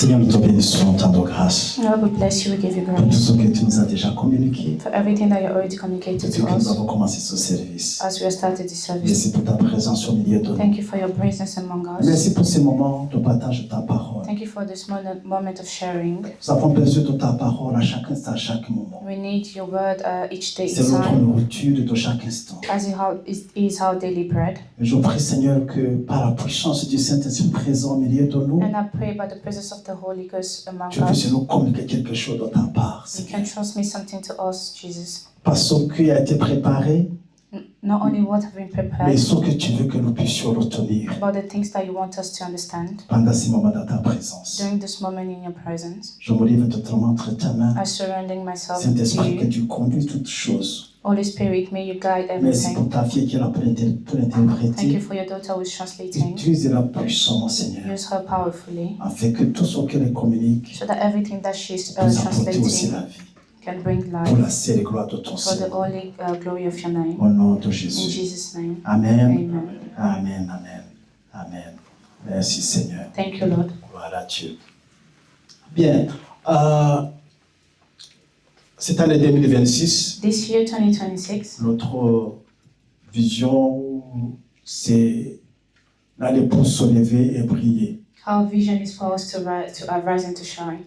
Seigneur, nous te bénissons, tant de grâce Lord, we bless you, we give you pour tout grace ce que tu nous as déjà communiqué for everything that you already communicated depuis to que nous us avons commencé ce service. as we have started this service. Merci pour ta présence au milieu de nous. Thank you for your presence among us. Merci pour ces moments de partage de ta parole. Thank you for this moment of sharing. Nous avons besoin de ta parole à chaque instant, à chaque moment. We need your word each day C'est notre inside, nourriture de chaque instant. as it is our daily bread. Et je prie, Seigneur, que par la puissance du Saint-Esprit présent au milieu de nous, And I pray by the presence of the Holy Ghost among tu puisses us, nous communiquer quelque chose de ta part, you Seigneur. can transmit something to us, Jesus. Pas ce qui a été préparé, Not only what have been mais prepared, ce que tu veux que nous puissions retenir but the things that you want us to understand pendant ces moments dans ta présence. during this moment in your presence. Je me livre totalement entre ta main. I surrendering myself to Saint-Esprit, que you. tu conduis toutes choses. Holy Spirit, may you guide Merci pour everything. ta fille qui est là pour Thank you l'interpréter. for your daughter who is translating. Utilise-la puissamment, Seigneur, Use her powerfully afin que tout ce qu'elle communique so that everything that she's puisse apporter aussi translating la vie. can bring Pour life la seule gloire de ton for the Seigneur. holy glory of your name. Au nom de In Jésus. Jesus' name, Amen. amen. Amen. Amen. Amen. Merci, Seigneur. Thank you, Lord. Gloire à Dieu. Bien. Cette année 2026, This year, 2026, notre vision, c'est d'aller pour se lever et briller. our vision is for us to arise and to shine.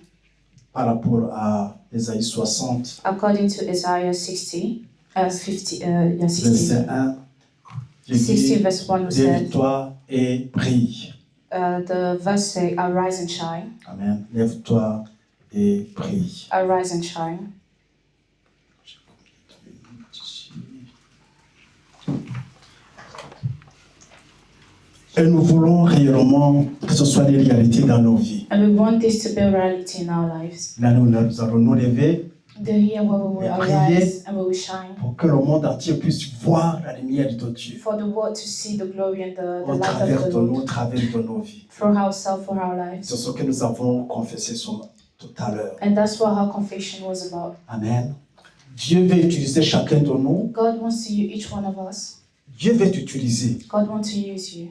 Par rapport à Ésaïe 60, According to Isaiah 60, 60, verset 1, il 60 dit, verse 1 said, lève-toi et brille. the verse say, arise and shine, Amen. Lève-toi et brille. arise and shine. Et nous voulons réellement que ce soit des réalités dans nos vies. And we want this to be a reality in our lives. Là, nous allons nous lever The year where we will Et prier. arise and we will shine. pour que le monde entier puisse voir la lumière de Dieu For the world to see the glory and the au light travers of the de nous, au Lord travers de nos vies. through ourselves, for our lives. C'est ce que nous avons confessé tout à l'heure. And that's what our confession was about. Amen. Dieu veut utiliser chacun de nous. God wants to use each one of us. Dieu veut t'utiliser. God wants to use you.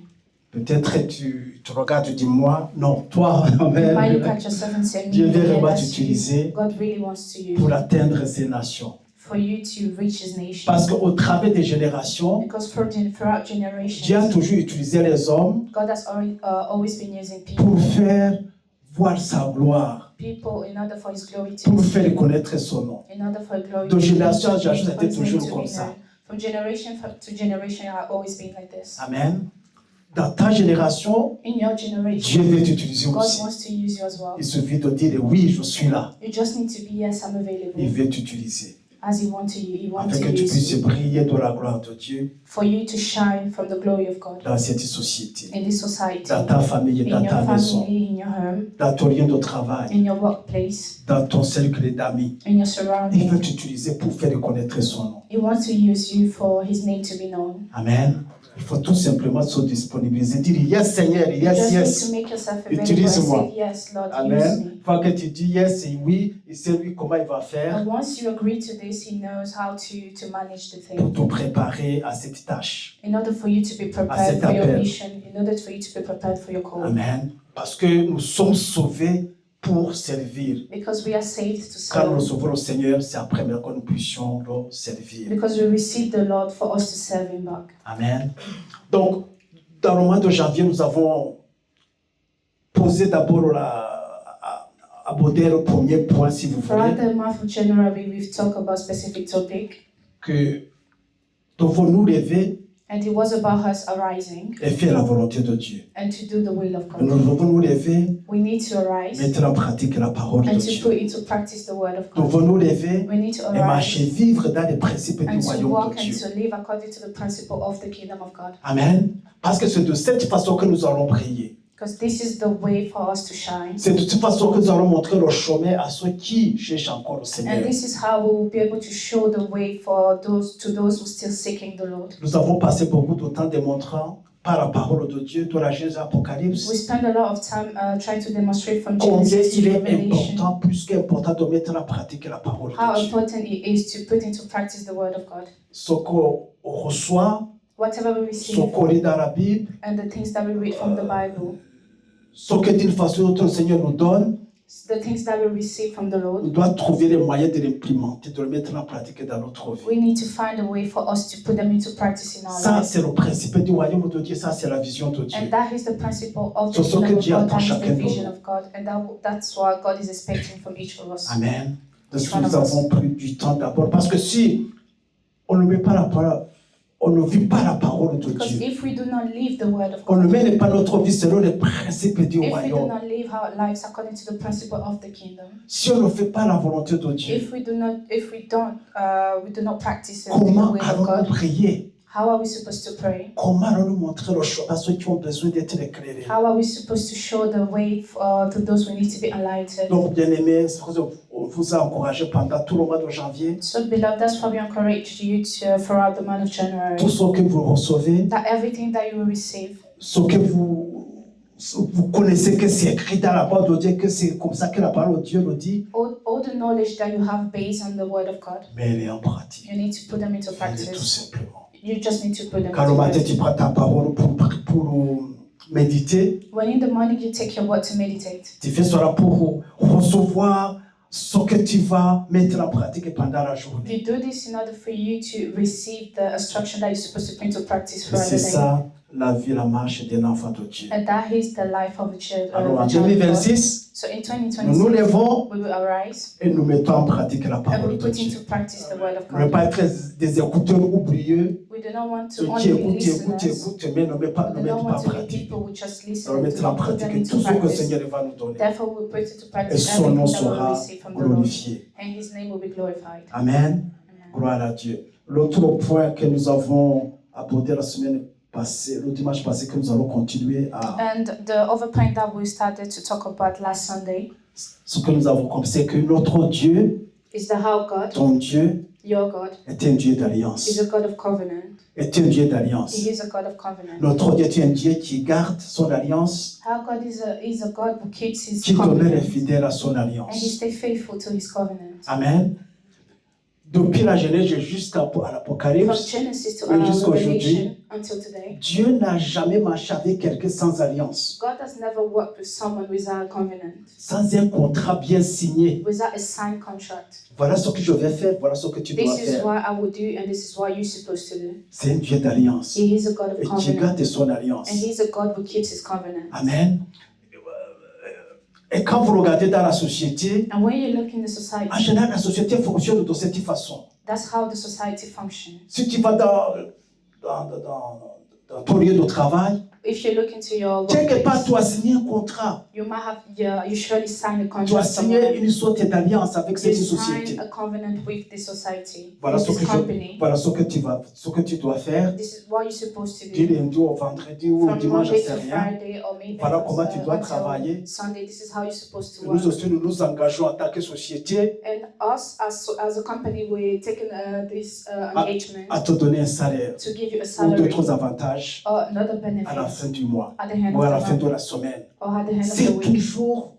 Peut-être tu regardes, tu dis moi, non, toi, You might look Amen. at yourself and say, Dieu me, veut yeah, vraiment that's you. t'utiliser God really wants to use pour you atteindre ces nations. for you to reach His nation. Parce qu'au travers des générations, Because throughout Dieu a generations, toujours utilisé les hommes God has always been using pour people, faire voir sa gloire, people in order for His glory to pour be faire seen, connaître son nom. in order for glory De to génération en be génération, for c'était His name toujours to comme be ça. known. From generation to generation, it has always been like this. Amen. Dans ta génération, In your Dieu generation, veut t'utiliser God aussi. wants to use you as well. Il suffit de dire oui, je suis là. You just need to be, yes, I'm Il available. veut t'utiliser. As He wants Afin que to tu use puisses you. briller de la gloire de Dieu For you to shine from the glory of God dans cette société, in this society, dans ta famille, in dans your ta maison, family, in your home, dans ton lieu de travail, in your workplace, dans ton cercle d'amis. in your Il surroundings. veut t'utiliser pour faire connaître son nom. He wants to use you for His name to be known. Amen. Il faut tout simplement se disponibiliser. Dire yes Seigneur, You yes, just need yes. to make yourself available and Utilise-moi. say, yes, Lord, use Amen. me. Une fois que tu dis yes et oui, il sait lui comment il va faire And once you agree to this, He knows how to manage the pour thing. te préparer à cette tâche. In order for you to be cet prepared for your appel. mission, in order for you to be prepared for your call. Amen. Parce que nous sommes sauvés pour servir. Because we are saved to Quand nous serve. recevons le Seigneur, c'est après que nous puissions le servir. Because we receive the Lord for us to serve Him back. Amen. Donc, dans le mois de janvier, nous avons posé d'abord aborder le premier point, si vous Throughout voulez, the month of January, we've talked about specific topic, que devons-nous lever and it was about us arising et faire la volonté de Dieu. and to do the will of Nous God. devons nous lever, We need to arise mettre en pratique la parole de and to Dieu. put into practice the word of Nous God. devons nous lever We need to et marcher, arise vivre dans les principes du and to royaume walk de and Dieu. to live according to the principle of the kingdom of God. Amen. Parce que c'est de cette façon que nous allons prier. Because this is the way for us to shine. C'est de cette façon que nous allons montrer le chemin à ceux qui cherchent encore le Seigneur. And this is how we will be able to show the way for those who still seeking the Lord. Nous avons passé beaucoup de temps démontrant par la parole de Dieu de la Genèse à l'Apocalypse We spend a lot of time trying to demonstrate from combien Genesis to il est Revelation important, plus qu'important de mettre en pratique la parole how de Dieu. important it is to put into practice the word of God. Ce qu'on reçoit, Whatever we ce receive qu'on lit dans la Bible, and the things that we read from the Bible, ce que d'une façon ou d'autre le Seigneur nous donne, the things that we receive from the on Lord, doit trouver les moyens de l'implémenter, de le mettre en pratique dans notre vie. we need to find a way for us to put them into practice in our Ça, lives. c'est le principe du royaume de Dieu. Ça, c'est la vision de Dieu. And that is the principle of the C'est ce que kingdom of Dieu God, attend that is chacun the de vision nous. of God, and that's what God is expecting from each of us. Amen. Parce que nous avons pris du temps d'abord. Parce que si on ne met pas la parole, on ne vit pas la parole de Because Dieu. if we do not live the word of On ne God, mène pas notre vie selon les principes du if we do royaume. not live our lives according to the principle of the kingdom, Si on ne fait pas la volonté de Dieu, if we do not practice the comment way of allons-nous God, prier? how are we supposed to pray? Comment allons-nous montrer le chemin à ceux qui ont besoin d'être éclairés? How are we supposed to show the way to those who need to be enlightened? Donc, bien-aimés, c'est pour ça qu'on vous a encouragé pendant tout le mois de janvier. So, beloved, that's why we encourage you to, throughout the month of January, Tout ce que vous recevez, that everything that you will receive, ce que vous connaissez que c'est écrit dans la parole de Dieu, que c'est comme ça que la parole de Dieu le dit, all the knowledge that you have based on the word of God, mais elle est en pratique. you need to put them into Elle est tout practice. simplement. You just need to put them Quand le into matin, practice. tu prends ta parole pour méditer, When in the morning you take your word to meditate, tu fais cela pour recevoir ce que tu vas mettre en pratique pendant la journée. you do this in order for you to receive the instruction that you're supposed to put into practice Et throughout c'est the day. ça la vie, la marche d'un enfant de Dieu. And that is the life of a child. Alors en of a child of God. 2026, So in nous nous 2026, lèvons we will arise et nous mettons en pratique la and parole we de put Dieu. into practice the word of Ne God. pas être des écouteurs oublieux, We do not want ceux to qui only be écoutent, listeners. mais ne mettent pas, We ne do mettent not pas want en to be pratique. people who just De listen le and mettre do en not put them pratique into tout ce que le practice. Seigneur va nous donner. Therefore, we will put into Et practice son nom everything that we will sera receive from the Lord, glorifié. and His name will be glorified. Amen. Amen. Gloire à Dieu. L'autre point que nous avons abordé la semaine passée, le dimanche passé, que nous allons continuer à... And the other point that we started to talk about last Sunday Ce que nous avons compris, c'est que notre Dieu, is the how God, ton Dieu, your God, est un Dieu is d'alliance. a God of covenant. Est un Dieu d'alliance. He is a God of covenant. Notre Dieu est un Dieu qui garde son alliance, How God is a God who keeps His qui demeure covenant, fidèle à son and He alliance. stays faithful to His covenant. Amen. Depuis la Genèse jusqu'à From l'Apocalypse, Genesis to Et jusqu'à Revelation until today, Dieu n'a jamais marché avec quelqu'un sans alliance, God has never worked with someone without a covenant, sans un contrat bien signé. without a signed contract. Voilà ce que je vais faire, voilà ce que tu dois This is faire. what I will do, and this is what you're supposed to do. C'est un Dieu d'alliance. He is a God of Et qui covenant, garde son alliance. and He is a God who keeps His covenant. Amen. Et quand vous regardez dans la société, And when you look in the en society, général, la société fonctionne de cette façon. that's how the society functions. Si tu vas dans ton lieu de travail, If you look into your quelque part, workplace, tu as signé un contrat. you might have, you surely sign a Tu as contract signé somewhere. une sorte d'alliance avec You cette sign société. a covenant with this society, Voilà with ce this que, company. voilà ce que tu dois faire This is what you're supposed to du do. lundi au vendredi ou au From dimanche, je Monday ne sais to rien. Friday, or maybe Voilà comment tu dois until travailler. Sunday. This is how you're supposed to Nous work. aussi, nous nous engageons en tant que société And us, as a company, we're taking this engagement à te donner un salaire to give you a ou salary d'autres avantages or another à la benefit fin du mois at the end ou à la of the fin de month la semaine. or at the end of the C'est week. toujours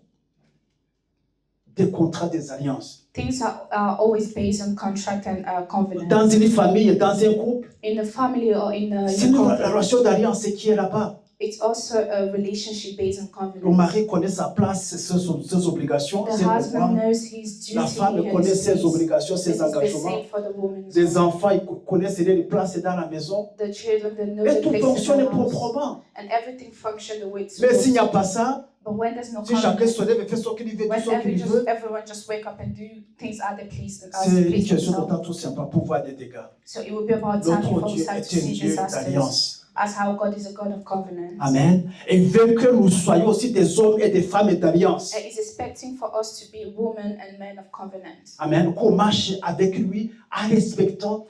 des contrats, des alliances. Things are always based on contract and covenant. Dans une famille, dans un couple, In the family or in c'est a la company, relation d'alliance qui est là-bas. it's also a relationship based on Le covenant. mari connaît sa place, ses obligations, The ses husband devoirs. knows his duty La femme and connaît his ses place. obligations, It ses is the engagements. same for the woman. as Les well. enfants, ils connaissent les places dans la maison. The children, they know Et the tout place in fonctionne the house, proprement. and everything functions the way it's Mais supposed s'il n'y a to. pas ça, But when there's no si chacun covenant, se lève et fait ce qu'il veut, when tout ce qu'il veut, everyone just wake up and do things as they please, as c'est they une please question de themselves. temps tout simple pour voir des dégâts. So it will be about time Notre before we Dieu start est to un see Dieu disasters, d'alliance. as how God is a God of covenant. Amen. Et il veut que nous soyons aussi des hommes et des femmes d'alliance. And He's expecting for us to be women and men of covenant. Amen. Qu'on marche avec lui en respectant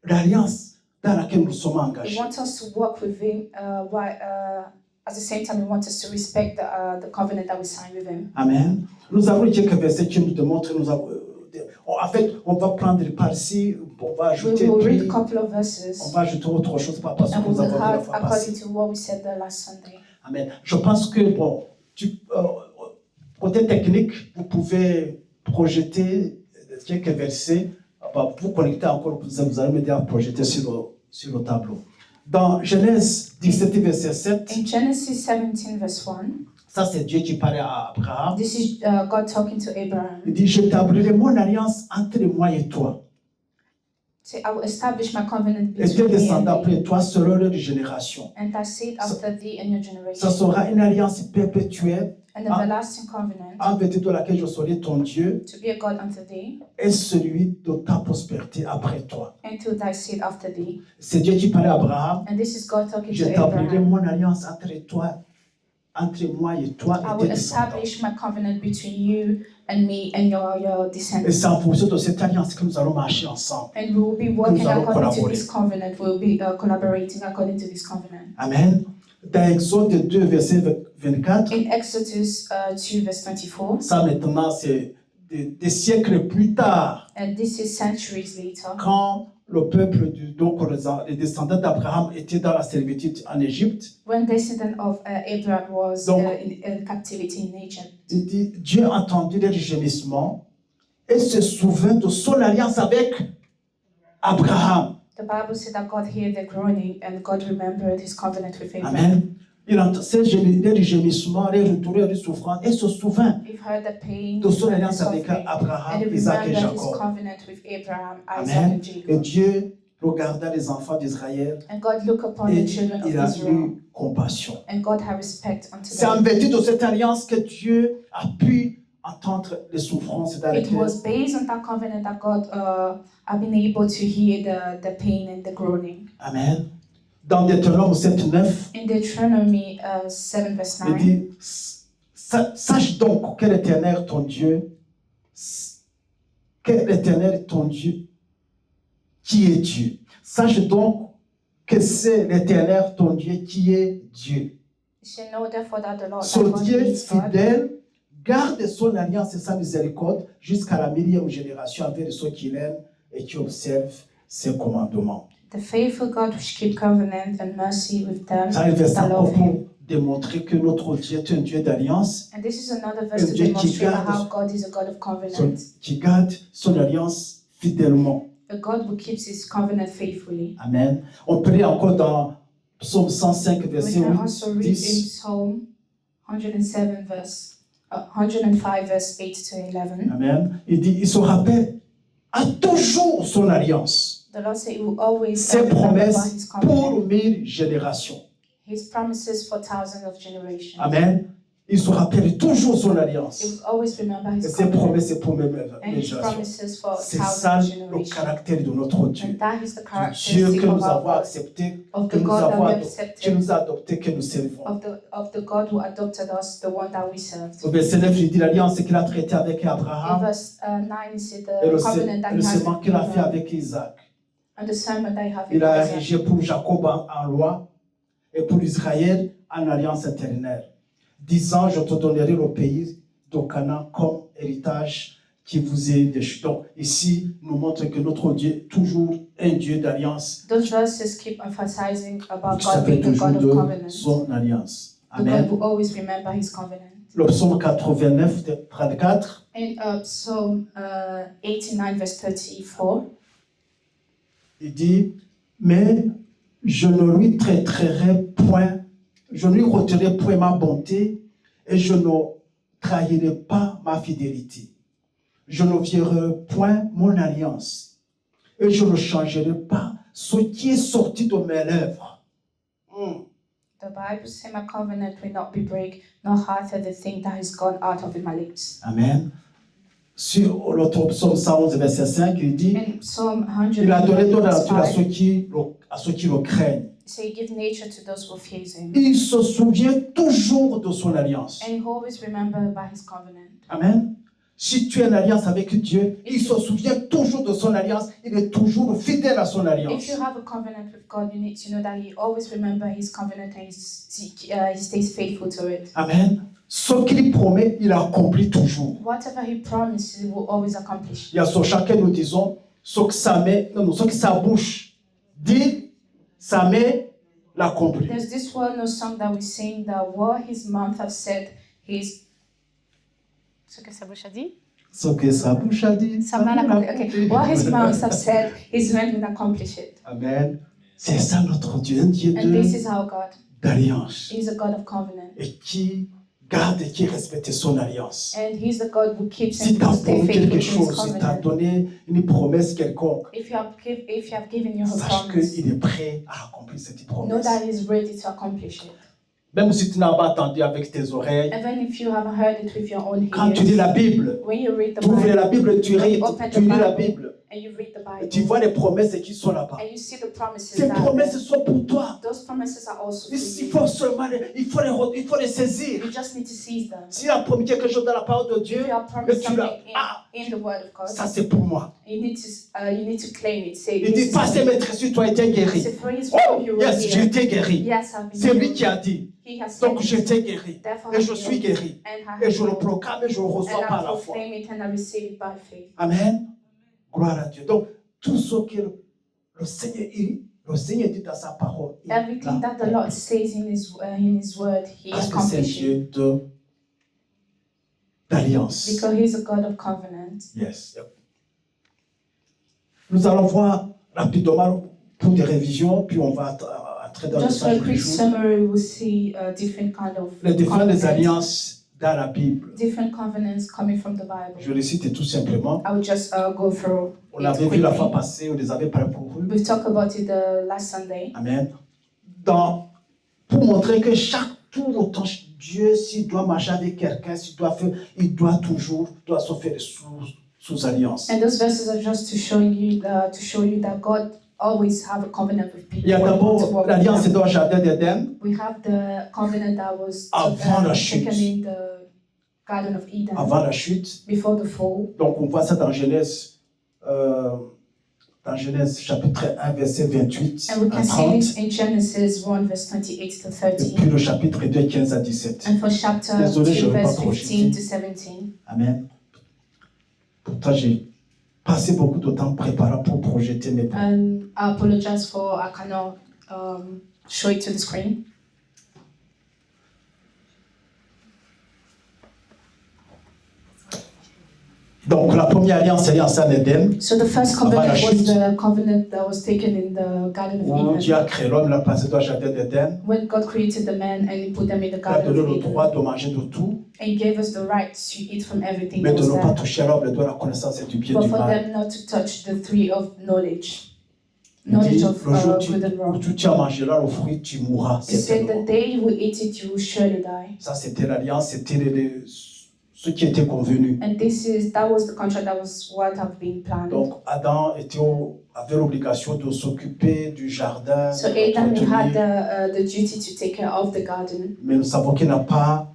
l'alliance dans laquelle nous sommes He engagés. wants us to work with Him, at the same time He wants us to respect the covenant that we sign with Him. Amen. Nous avons quelques versets qui nous démontrent, en fait, on va prendre par-ci, on va We ajouter, will read puis a couple of on verses, va ajouter autre chose par rapport à ce and que we nous will avons dit la have fois passée. according to what we said the last Sunday. Amen. Je pense que, bon, côté technique, vous pouvez projeter quelques versets, vous connecter encore, vous allez m'aider à projeter sur le tableau. Dans Genèse 17, verset 7, In Genesis 17, verse 1, Ça, c'est Dieu qui parlait à Abraham. This is God talking to Abraham. Il dit, j'établirai mon alliance entre moi et toi. Say, I will establish my covenant Et tes between me descendants and thee, après toi selon leur génération. and thy seed after thee and your Ça generation. sera une alliance perpétuelle An everlasting covenant en vertu de laquelle je serai ton Dieu to be a God unto thee, et celui de ta prospérité après toi. and to thy seed after thee. C'est Dieu qui parlait à Abraham. And this is God talking to J'établirai Abraham. mon alliance entre moi et toi I et tes will descendants. establish my covenant between you and me and your Et descendants. c'est en fonction de cette alliance que nous allons marcher ensemble. And we will be working Nous allons according to collaborer. this covenant. We will be collaborating according to this covenant. Amen. Dans Exode 2, verset 24, In Exodus 2, verse 24, ça maintenant c'est des siècles plus tard, and this is centuries later, quand le peuple, donc les descendants d'Abraham étaient dans la servitude en Égypte, when descendant of Abraham was Donc- in captivity in Egypt. il dit, Dieu a entendu leurs gémissements et se souvint de son alliance avec Abraham. The Bible said that God heard the groaning and God remembered his covenant with Abraham. Amen. Il entend leurs gémissements, les retours, les souffrances et se souvint He heard the pain de son and the alliance avec suffering, Abraham, and he Isaac et remembered his Jacob. covenant with Abraham, Isaac, Amen. and Et Jacob. Dieu regarda les enfants d'Israël And God looked upon et the children of il a Israel, eu compassion. and God had respect unto C'est en them. vertu de cette alliance que Dieu a pu entendre les souffrances dans It lesquelles was based on that covenant that God had been able to hear the pain and the groaning. Amen. Dans Deutéronome 7:9, In Deuteronomy 7, verse il 9, dit sache donc que l'Éternel ton Dieu, que l'Éternel ton Dieu, qui est Dieu. Sache donc que c'est l'Éternel ton Dieu qui est Dieu. you shall know therefore that the Lord thy Son God Dieu is God, fidèle garde son alliance et sa miséricorde jusqu'à la 1000e génération avec ceux qui l'aiment et qui observent ses commandements. the faithful God which keep covenant and mercy with them Ça, le verset that love pour him. démontrer que notre Dieu est un Dieu d'alliance, And this is another verse to Dieu qui demonstrate garde how God is a God of son- covenant, qui garde son alliance fidèlement. a God who keeps his covenant faithfully. Amen. On peut lire encore dans Psaume 105, We verset can 8, also read in 10. Psalm 107 verse 105 verse 8 to 11. Amen. Il dit, il se rappelle à toujours son alliance, The Lord said he will always ses remember promesses his covenant, pour 1000 générations. his promises for thousands of generations. Amen. Il se rappelle toujours son He alliance. will always remember Et his ses covenant promesses c'est pour 1000 and his générations. promises for C'est thousands ça of le generations. caractère de notre Dieu. And that is the Du Dieu characteristic que of nous avons our God, accepté, of que the nous God that avons we adopté, qui accepted, nous a adopté, que nous servons. of the God who adopted us, the one that we served. Au verset 9, il dit l'alliance qu'il a traitée avec In Abraham verse 9, it said et the covenant that le he has serment with qu'il a fait Abraham avec Isaac. and the sermon that he has with Il a Isaac. érigé pour Jacob en loi et pour Israël en alliance éternelle, disant, je te donnerai le pays de Canaan comme héritage qui vous est déchu. Donc ici, nous montre que notre Dieu est toujours un Dieu d'alliance. Those verses keep emphasizing about Ça God fait being the toujours God of de covenant, son alliance. the God Amen. who always remember his covenant. Le psaume 89, 34, In Psalm 89, verse 34, il dit, mais je ne lui traiterai point, je ne lui retirerai point ma bonté et je ne trahirai pas ma fidélité. Je ne vierai point mon alliance et je ne changerai pas ce qui est sorti de mes lèvres. the Bible says, my covenant will not be break, nor halter the thing that has gone out of my lips. Amen. Sur l'autre psaume 111, verset 5, il dit, In Psalm il a donné 111, toute la verse nature 5, à ceux qui le craignent. say, give nature to those who fear him. Il se souvient toujours de son alliance. And he always remembered by his covenant. Amen. Si tu es en alliance avec Dieu, il se souvient toujours de son alliance. Il est toujours fidèle à son alliance. If you have a covenant with God, you need to know that he always remember his covenant and he stays faithful to it. Amen. Ce qu'il promet, il accomplit toujours. Whatever he promises, he will always accomplish. Il y a sur chacun, nous disons, ce que sa bouche dit, sa main l'accomplit. There's this well-known song that we sing that what his mouth have said, ce que sa bouche a dit? Ce que sa bouche a dit, Sa main l'accomplit. Okay. What his mouth have said, his hand will accomplish it. Amen. C'est ça notre Dieu, un Dieu And this is how God d'alliance is, a God of covenant. et qui garde et qui respecte son alliance. And He's the God who keeps Si and tu as stay promis faithful to quelque His chose, si tu as covenant. donné une promesse quelconque, If you have given you a sache promise, qu'il est prêt à accomplir cette know promesse. that He's ready to accomplish it. Même si tu n'as pas entendu avec tes oreilles, Even if you haven't heard it with your own quand tu lis ears, la Bible, when you read the tu ouvres la Bible Bible, tu lis la Bible, and you read the et tu Bible vois les promesses qui sont là-bas. and you see the promises Ces that promesses sont pour toi. those promises are also for Il you. faut seulement il faut les saisir. You just need to seize them. Si tu as promis quelque chose dans la parole de Dieu, If you have et promised tu something l'as, in the Word of God, ça c'est pour moi. you need to claim it. Say, Il dit, this passez is maître sur toi, été guéri. Say, for His Oh, word you were yes, j'ai healed. été guéri. Yes, I've been C'est lui healed. qui a dit. He has said Donc it. j'ai été guéri. Therefore, Et I'm je suis healed. guéri. And I Et have je le healed. proclame et je le reçois And par I la foi. proclaim it and I receive it by faith. Amen. Gloire à Dieu. Donc, tout ce que le Seigneur dit dans sa parole, il Everything that the Lord says in His word, He parce que c'est un accomplishes. Dieu d'alliance. Because He's a God of covenant. Yes. Nous allons voir rapidement pour des révisions, puis on va entrer dans le Just for a message du quick jour. summary, we'll see different kind of Les différentes covenants. alliances dans la Bible. Different covenants coming from the Bible. Je les cite tout simplement. I will just go through On it l'avait vu la fois quickly. passée, on les avait parcourus. We've talked about it the last Sunday. Amen. Pour montrer que tout le temps, Dieu, s'il doit marcher avec quelqu'un, s'il doit faire, il doit se faire sous alliance. And those verses are just to show you that God always have a covenant with people. Il y a when he wants to d'abord walk with l'alliance them. dans le jardin d'Éden. We have the covenant that was Avant la chute. taken in the Garden of Eden Avant la chute. before the fall. Donc on voit ça dans Genèse chapitre 1, verset 28 And we à can see 30. this in Genesis 1, verse 28 to Et 30. puis le chapitre 2, 15 à 17. And for chapter Désolé, je 2, vais pas verse trop 15 jeter. to 17. Amen. Pourtant, j'ai passé beaucoup de temps préparant pour projeter mes plans. And I apologize for I cannot show it to the screen. Donc la première alliance, c'est l'alliance en Éden, So the first Avant la covenant was chute. the covenant that was taken in the Garden où of Dieu Eden. a créé l'homme, l'a placé dans le jardin d'Éden. When God created the man and He put them in the Il a Garden donné of le Eden. droit de manger de tout, And He gave us the right to eat from everything mais that de was ne pas there. toucher à l'arbre de la connaissance et du bien But du for mal. them not to touch the tree of knowledge. Il dit, Knowledge of le jour good and où wrong. tu as mangé là, le fruit, tu mourras. He said the certainement. day you will eat it, you will surely die. Ça, c'était l'alliance, c'était ce qui était convenu. And that was the contract, that was what have been planned. Donc, Adam avait l'obligation de s'occuper du jardin, So de Adam he had l'entretenir. the duty to take care of the garden, Mais nous savons qu'il n'a pas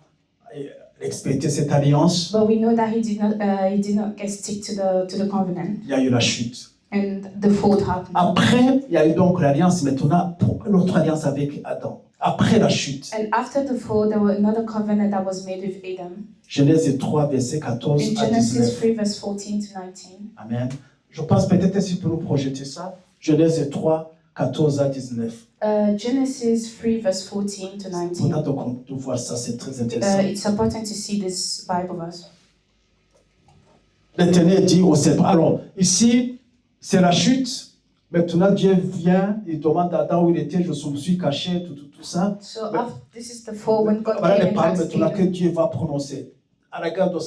respecté cette alliance. but we know that he did not get stick to the covenant, Il y a eu la chute. and the fall happened. Après, il y a eu donc l'alliance maintenant, l'autre alliance avec Adam. Après la chute. And after the fall, there was another covenant that was made with Adam. Genèse 3, verset 14 In à Genesis 19. 3, verse 14 to 19. Amen. Je pense peut-être si tu peux nous projeter ça. Genèse 3, 14 à 19. Genesis 3, verse 14 to 19. Important de voir ça, c'est très intéressant. It's important to see this Bible verse. L'Éternel dit au serpent. Alors, ici, c'est la chute. Maintenant, Dieu vient, il demande à Adam où il était, je me suis caché, tout ça. So this is the fall when God Voilà came les and paroles asked maintenant que Adam. Dieu va prononcer. À la garde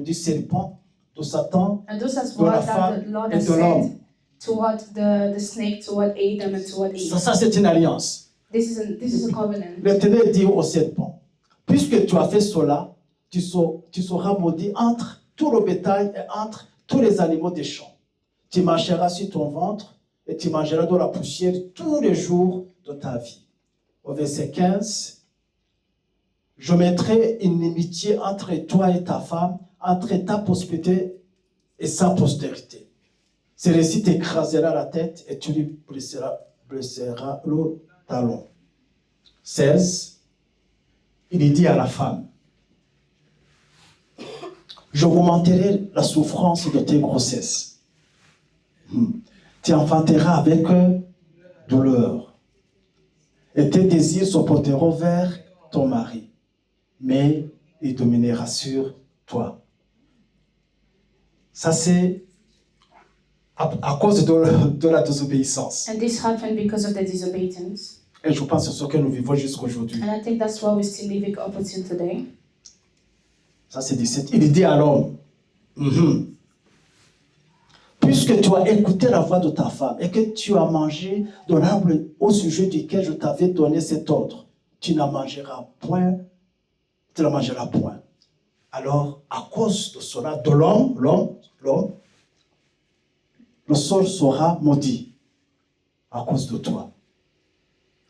du serpent, de Satan, And those are de la what femme the Lord et has de l'homme. said toward the snake, toward Adam, and toward Eve. Ça c'est une alliance. This is a covenant. L'Éternel dit au serpent, puisque tu as fait cela, tu seras maudit entre tout le bétail et entre tous les animaux des champs. Tu marcheras sur ton ventre et tu mangeras de la poussière tous les jours de ta vie. Au verset 15, je mettrai une inimitié entre toi et ta femme, entre ta postérité et sa postérité. Celui-ci t'écrasera la tête et tu lui blesseras le talon. 16, il dit à la femme, je augmenterai la souffrance de tes grossesses. Tu enfanteras avec douleur. Et tes désirs se porteront vers ton mari. Mais il dominera sur toi. Ça, c'est à cause de la désobéissance. And this happened because of the disobedience. Et je pense que c'est ce que nous vivons jusqu'aujourd'hui. And I think that's why we're still living up until today. Ça c'est 17. Il dit à l'homme, puisque tu as écouté la voix de ta femme et que tu as mangé de l'arbre au sujet duquel je t'avais donné cet ordre, tu n'en mangeras point, tu ne mangeras point. Alors, à cause de cela, de l'homme, le sol sera maudit à cause de toi.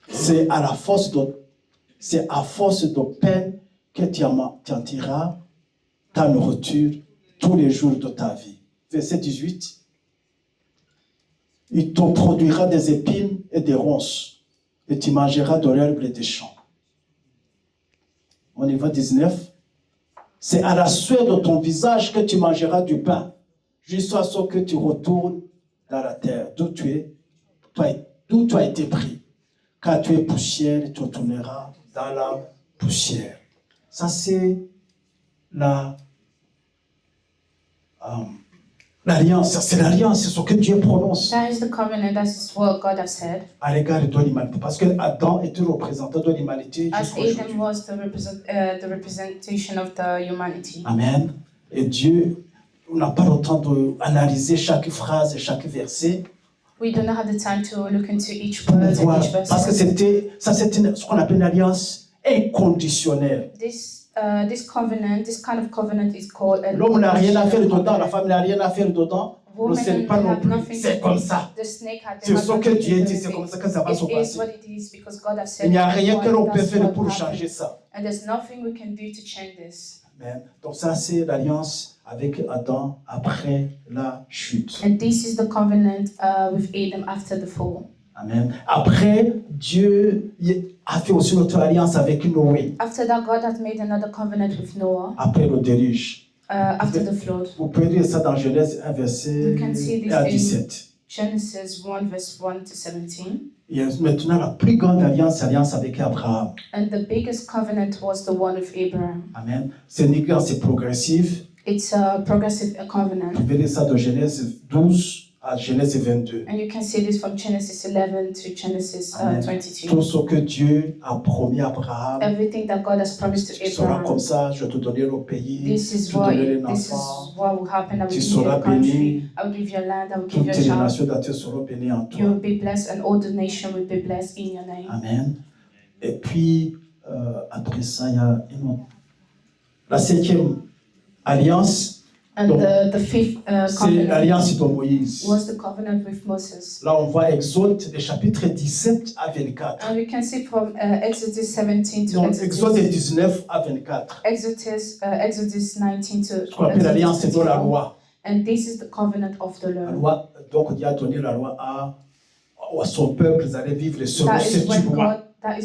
C'est à force de peine que tu en tireras ta nourriture tous les jours de ta vie. Verset 18. Il te produira des épines et des ronces, et tu mangeras de l'herbe et des champs. Au niveau 19. C'est à la sueur de ton visage que tu mangeras du pain, jusqu'à ce que tu retournes dans la terre, d'où tu as été pris. Car tu es poussière, et tu retourneras dans la poussière. Ça, c'est l'alliance. C'est l'alliance, c'est ce que Dieu prononce. That is the covenant, that is what God has said. À l'égard de l'humanité. Parce que Adam était représentant de l'humanité jusqu'à aujourd'hui. As Adam was the representation of the humanity. Amen. Et Dieu, on n'a pas le temps d'analyser chaque phrase et chaque verset. We do not have the time to look into each word and each verse. Parce que c'était ce qu'on appelle une alliance inconditionnelle. This kind of covenant is called an L'homme n'a rien à faire dedans, la femme n'a rien à faire dedans. Le serpent non plus. C'est comme ça. C'est ce que Dieu dit, c'est comme ça que ça va se passer. Il n'y a rien que l'on peut faire pour changer ça. And there's nothing we can do to change this. Amen. Donc ça, c'est l'alliance avec Adam après la chute. And this is the covenant with Adam after the fall. Amen. Après, Dieu a fait aussi notre alliance avec Noé. After that, God has made another covenant with Noah. Après le déluge. After the flood. Vous pouvez lire ça dans Genèse 1, verset 1 à 17. Genesis 1, verse 1 to 17. Et maintenant, la plus grande alliance, c'est l'alliance avec Abraham. And the biggest covenant was the one with Abraham. Amen. C'est une alliance progressive. It's a progressive covenant. Vous pouvez lire ça de Genèse 12 à Genèse 22. And you can see this from Genesis 11 to Genesis 22. Tout ce que Dieu a promis à Abraham. Everything that God has promised to Sera Abraham. comme ça, je te donnerai le pays, This is je te donnerai what l'enfant, will happen. I will tu give you seras a country. béni, I will give you a land. I will give toutes you a les child. nations de la terre seront bénies en You toi. will be blessed, and all the nations will be blessed in your name. Amen. Et puis, après ça, il y a une autre. La 7e alliance, And donc, the fifth c'est covenant l'alliance de Moïse. was the covenant with Moses. Là, on voit Exode, les chapitres 17 à 24. And we can see from Exodus 17 to Donc, Exode Exodus 19 à 24. Exodus 19 to Ce qu'on appelle l'alliance, c'est de la 24. loi. And this is the covenant of the La Lord. loi, donc, Dieu a donné la loi à son peuple, ils allaient vivre selon That is cette loi.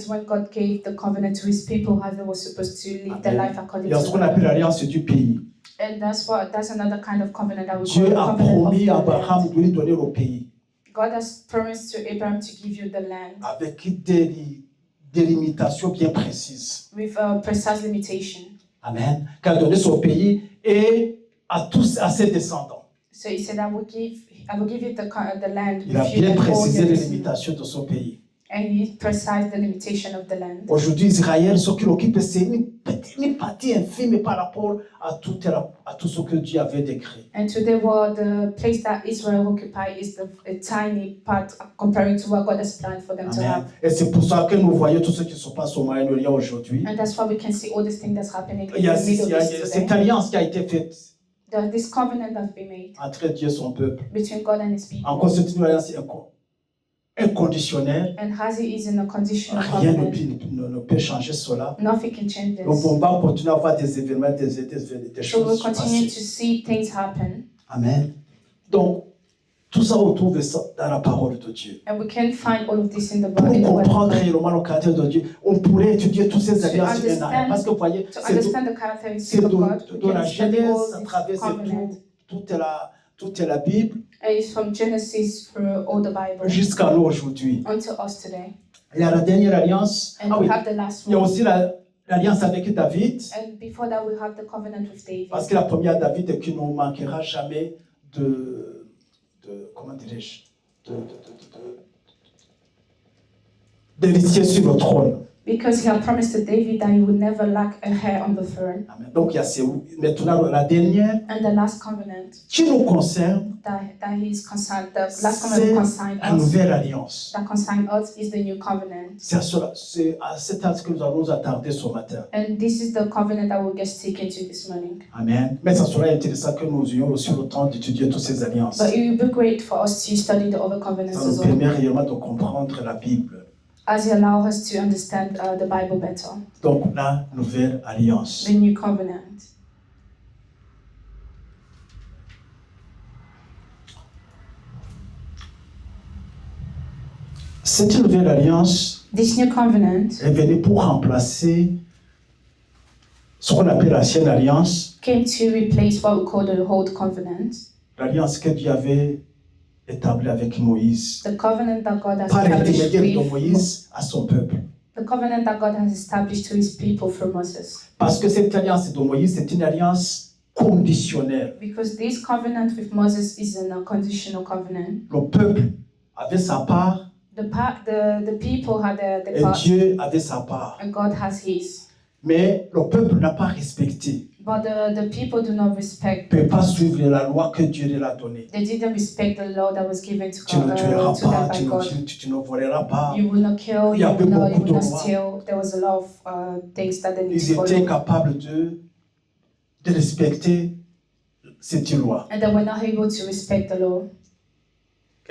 when God gave the covenant to His people, how they were supposed to live their life according Il y a to ce the qu'on appelle law. l'alliance du pays. And that's another kind of covenant that we call Dieu the a covenant of promis the à land. Abraham de lui donner le pays God has promised to Abraham to give you the land avec des limitations bien précises. with a precise limitation. Amen. Qu'il a donné son pays et à ses descendants. So He said, I will give you the land Il a with you bien and all précisé your les descendants. limitations de son pays. And He precised the limitation of the land. Aujourd'hui, Israël, ce qu'il occupe, c'est une partie infime par rapport à tout ce que Dieu avait décrit. And today, the place that Israel occupies is a tiny part comparing to what God has planned for them to Amen. have. Et c'est pour ça que nous voyons tout ce qui se passe au Moyen-Orient aujourd'hui. And that's why we can see all this thing that's happening in Il y a the Middle East cette today. alliance qui a été faite This covenant has been made entre Dieu et son peuple. between God and His people. Encore, c'est une alliance inconditionnelle. And as He is in a conditional Rien covenant, ne peut changer cela. nothing can change Donc, this. on va continuer à voir des événements, des So we'll choses continue passer. to see things happen. Amen. Donc, tout ça, on trouve ça dans la parole de Dieu. And we can find all of this in the Pour Word of comprendre God. réellement le caractère de Dieu, on pourrait étudier toutes ces alliances une à une. Parce que vous voyez, To c'est understand the characteristics c'est of God, we de can la study Genèse all à these travers covenants. toute la Bible And it's from Genesis through all the Bible jusqu'à nous aujourd'hui. unto us today. Il y a la dernière alliance. And we have the last Il y a one. aussi l'alliance avec David. And before that, we have the covenant with David. Parce que la première David qui ne manquera jamais comment dirais-je, d'héritier sur le trône. Because he had promised to David that he would never lack a hair on the throne. Amen. Donc, il y a maintenant la dernière And the last covenant qui nous concerne, that he's concerned, the last covenant concerned la us, nouvelle alliance. that concerned us is the new covenant. C'est à cet acte que nous allons nous attarder ce matin. And this is the covenant that we'll get stick into this morning. Amen. Mais ça sera intéressant que nous ayons aussi le temps d'étudier toutes ces alliances. But it will be great for us to study the other covenants Ça nous as well, permet réellement de comprendre la Bible. as it allows us to understand the Bible better. Donc, la nouvelle alliance. The new covenant. Cette nouvelle alliance This new covenant est venue pour remplacer ce qu'on appelle l'ancienne alliance, came to replace what we call the old covenant, l'alliance que Dieu avait établie avec Moïse, the covenant that God has par established l'intermédiaire de with, Moïse à son peuple. the covenant that God has established to his people through Moses. Parce que cette alliance de Moïse, c'est une alliance conditionnelle. Because this covenant with Moses is an unconditional covenant. Le peuple avait sa part The people had the et part, Dieu avait sa part. and God has his. Mais le peuple n'a pas respecté, But the people do not respect. ne peut pas suivre la loi que Dieu leur a donnée. They didn't respect the law that was given to, Tu ne tueras to them pas, by God. tu ne voleras pas. You will not kill, Il y you avait will not, beaucoup de not lois. steal. There was a lot of things that they need Ils to étaient follow. capables de respecter cette loi. And they were not able to respect the law.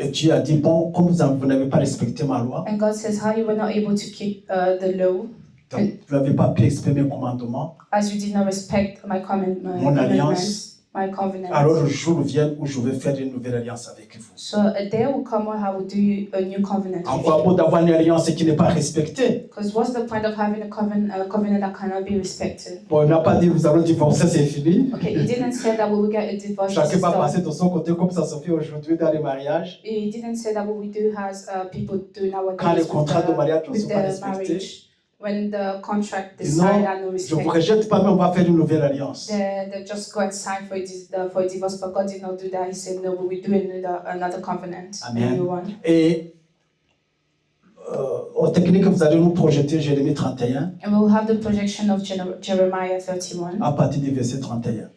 Et Dieu a dit, bon, comme vous n'avez pas respecté ma loi, And God says, how you were not able to keep the law, donc vous n'avez pas pu exprimer mes commandements, as you did not respect my mon alliance, my covenant. alors le jour vient où je vais faire une nouvelle alliance avec vous. So a day will come when I will do a new covenant. Encore beau d'avoir une alliance qui n'est pas respectée. Because what's the point of having a covenant that cannot be respected? Bon, il n'a pas dit, vous allez divorcer, c'est fini. Okay, he didn't say that we will get a divorce. Chacun This va is done. passer de son côté comme ça se fait aujourd'hui dans les mariages. He didn't say that what we do has people do Quand les nowadays contrats de mariage ne with sont pas the respectés, marriage. When the contract ils decide disent, and no je ne vous respect, rejette pas, mais on va faire une nouvelle alliance. they just go and sign for a divorce. But God did not do that. He said, no, we will do another covenant, Amen. a new one. Et en technique, vous allez nous projeter Jérémie 31 And we will have the projection of Jeremiah 31. à partir du verset 31.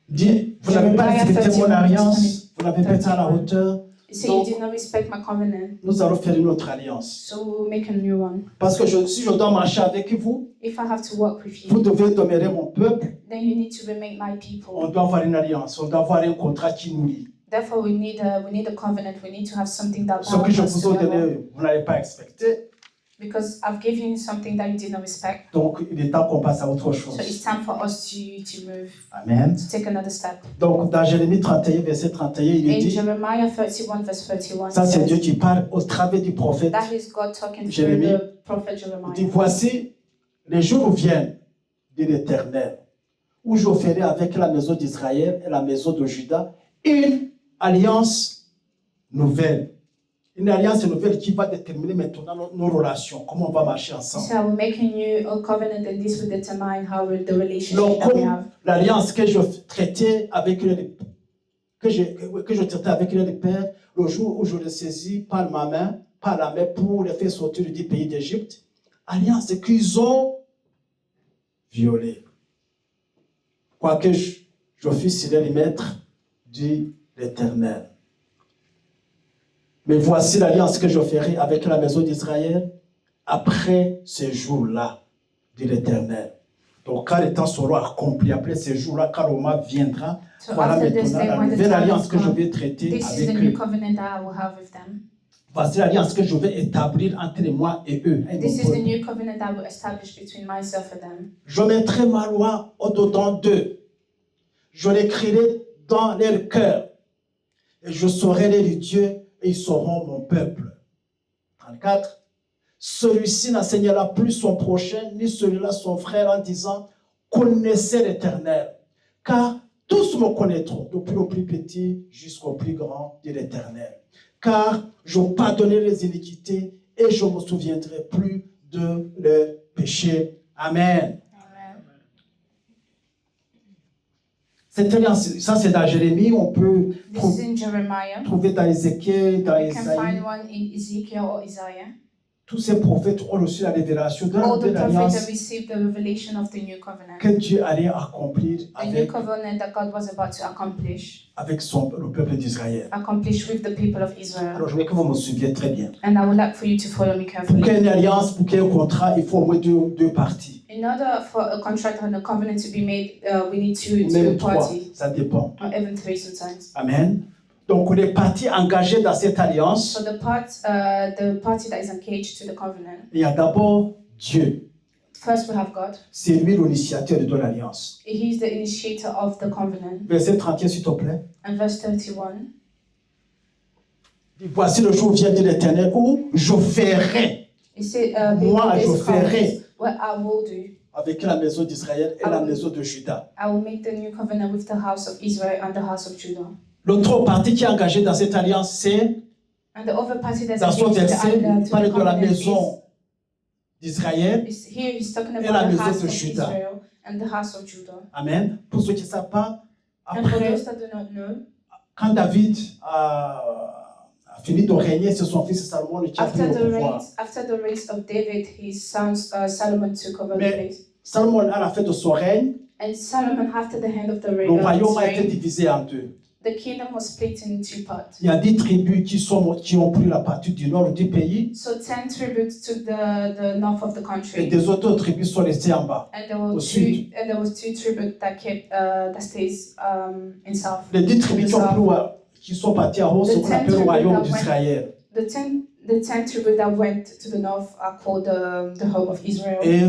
Dit, vous n'avez pas Jeremiah respecté mon 31, alliance, vous n'avez pas été à la 31. hauteur, He said, you did not respect my covenant, nous allons faire une autre alliance. so we will make a new one. Parce que si je dois marcher avec vous, If I have to work with vous you, devez demeurer mon peuple, then you need to remain my on people. doit avoir une alliance, on doit avoir un contrat qui nous lie. Therefore, we need a covenant. We need to have something that Ce que binds je us vous ai together. donné, vous n'avez pas respecté, Because I've given you something that you did not respect. donc il est temps qu'on passe à autre chose. So it's time for us to move, Amen. to take another step. Donc dans Jérémie 31, verset 31, il est In dit, Jeremiah 31, verse 31, ça it c'est Dieu says, qui parle au travers du prophète. that is God talking through Jérémie. the prophet Il dit, Jeremiah. voici, les jours viennent, dit l'Éternel, où je ferai avec la maison d'Israël et la maison de Juda une alliance nouvelle. Une alliance nouvelle qui va déterminer maintenant nos relations, comment on va marcher ensemble. So I will make a covenant, and this will determine how the Donc, relationship that we comme have. l'alliance que je traitais avec que je traitais avec les pères, le jour où je les saisis par ma main, par la main pour les faire sortir du pays d'Égypte, alliance qu'ils ont violée. Quoique je fusse les maîtres, dit l'Éternel. Mais voici l'alliance que je ferai avec la maison d'Israël après ces jours-là, dit l'Éternel. Donc, quand les temps seront accomplis, après ces jours-là, quand Roma viendra, So voilà after this maintenant day, la when the nouvelle time alliance is que je come, vais traiter this is the avec new eux. covenant that I will have with them. Voici l'alliance que je vais établir entre moi et eux. Et This mon is the peuple. new covenant I will establish between myself and them. Je mettrai ma loi au-dedans d'eux. Je l'écrirai dans leur cœur. Et je serai leur Dieu et ils seront mon peuple. 34. Celui-ci n'enseignera plus son prochain, ni celui-là son frère en disant, connaissez l'Éternel. Car tous me connaîtront, depuis le plus petit jusqu'au plus grand, dit l'Éternel. Car je pardonnerai les iniquités et je ne me souviendrai plus de leurs péchés. Amen. Amen. Ça, c'est dans Jérémie, on peut This is in Jeremiah. trouver dans Ézéchiel, dans You can find Isaïe. one in Ezekiel or Isaiah. tous ces prophètes ont reçu la révélation de All the prophets have l'alliance received the revelation of the new covenant. que Dieu allait accomplir The new covenant that God was about to accomplish avec le peuple d'Israël. with the people of Israel. Alors je veux que vous me suiviez très bien. And I would like for you to follow me Pour carefully. qu'il y ait une alliance, pour qu'il y ait un contrat, il faut au moins deux parties. In order for a contract and a covenant to be made, we need two Même trois, parties, ça dépend. or even three sometimes. Amen. Donc les parties engagées dans cette alliance, So the party that is engaged to the covenant, il y a d'abord Dieu. first we have God. C'est lui l'initiateur de l'alliance. He's the initiator of the covenant. Verset 31, s'il te plaît. And verse 31, Voici le jour vient de l'Éternel où je ferai it said, Moi, je this ferai. covenant, what I will do. avec la maison d'Israël et la maison de Juda. I will make the new covenant with the house of Israel and the house of Judah. L'autre partie qui est engagée dans cette alliance, c'est And the other party that's dans son engaged verset, il to parle the de la covenant maison d'Israël. here he's talking Et about la the maison house de of Juda. Israel and the house of Judah. Amen. Pour ceux qui ne savent pas, And for après, those that do not know, quand David a fini de régner, c'est son fils Salomon qui a pris le pouvoir. after the reign of David, his son Solomon took over the Mais place. Salomon, à la fin de son règne, And Solomon, after the hand of the le royaume a été reign, divisé en deux. the kingdom was split in two parts. Il y a 10 tribus qui ont pris la partie du nord du pays So 10 tributes took the north of the et country, des autres tribus sont restées en bas. and there were au two, sud. and there was two tributes that kept that stays in south. Les 10 tribus qui sont parties en haut, c'est ce qu'on appelle le royaume d'Israël. The ten tributes that went to the north are called the home of Israel. Et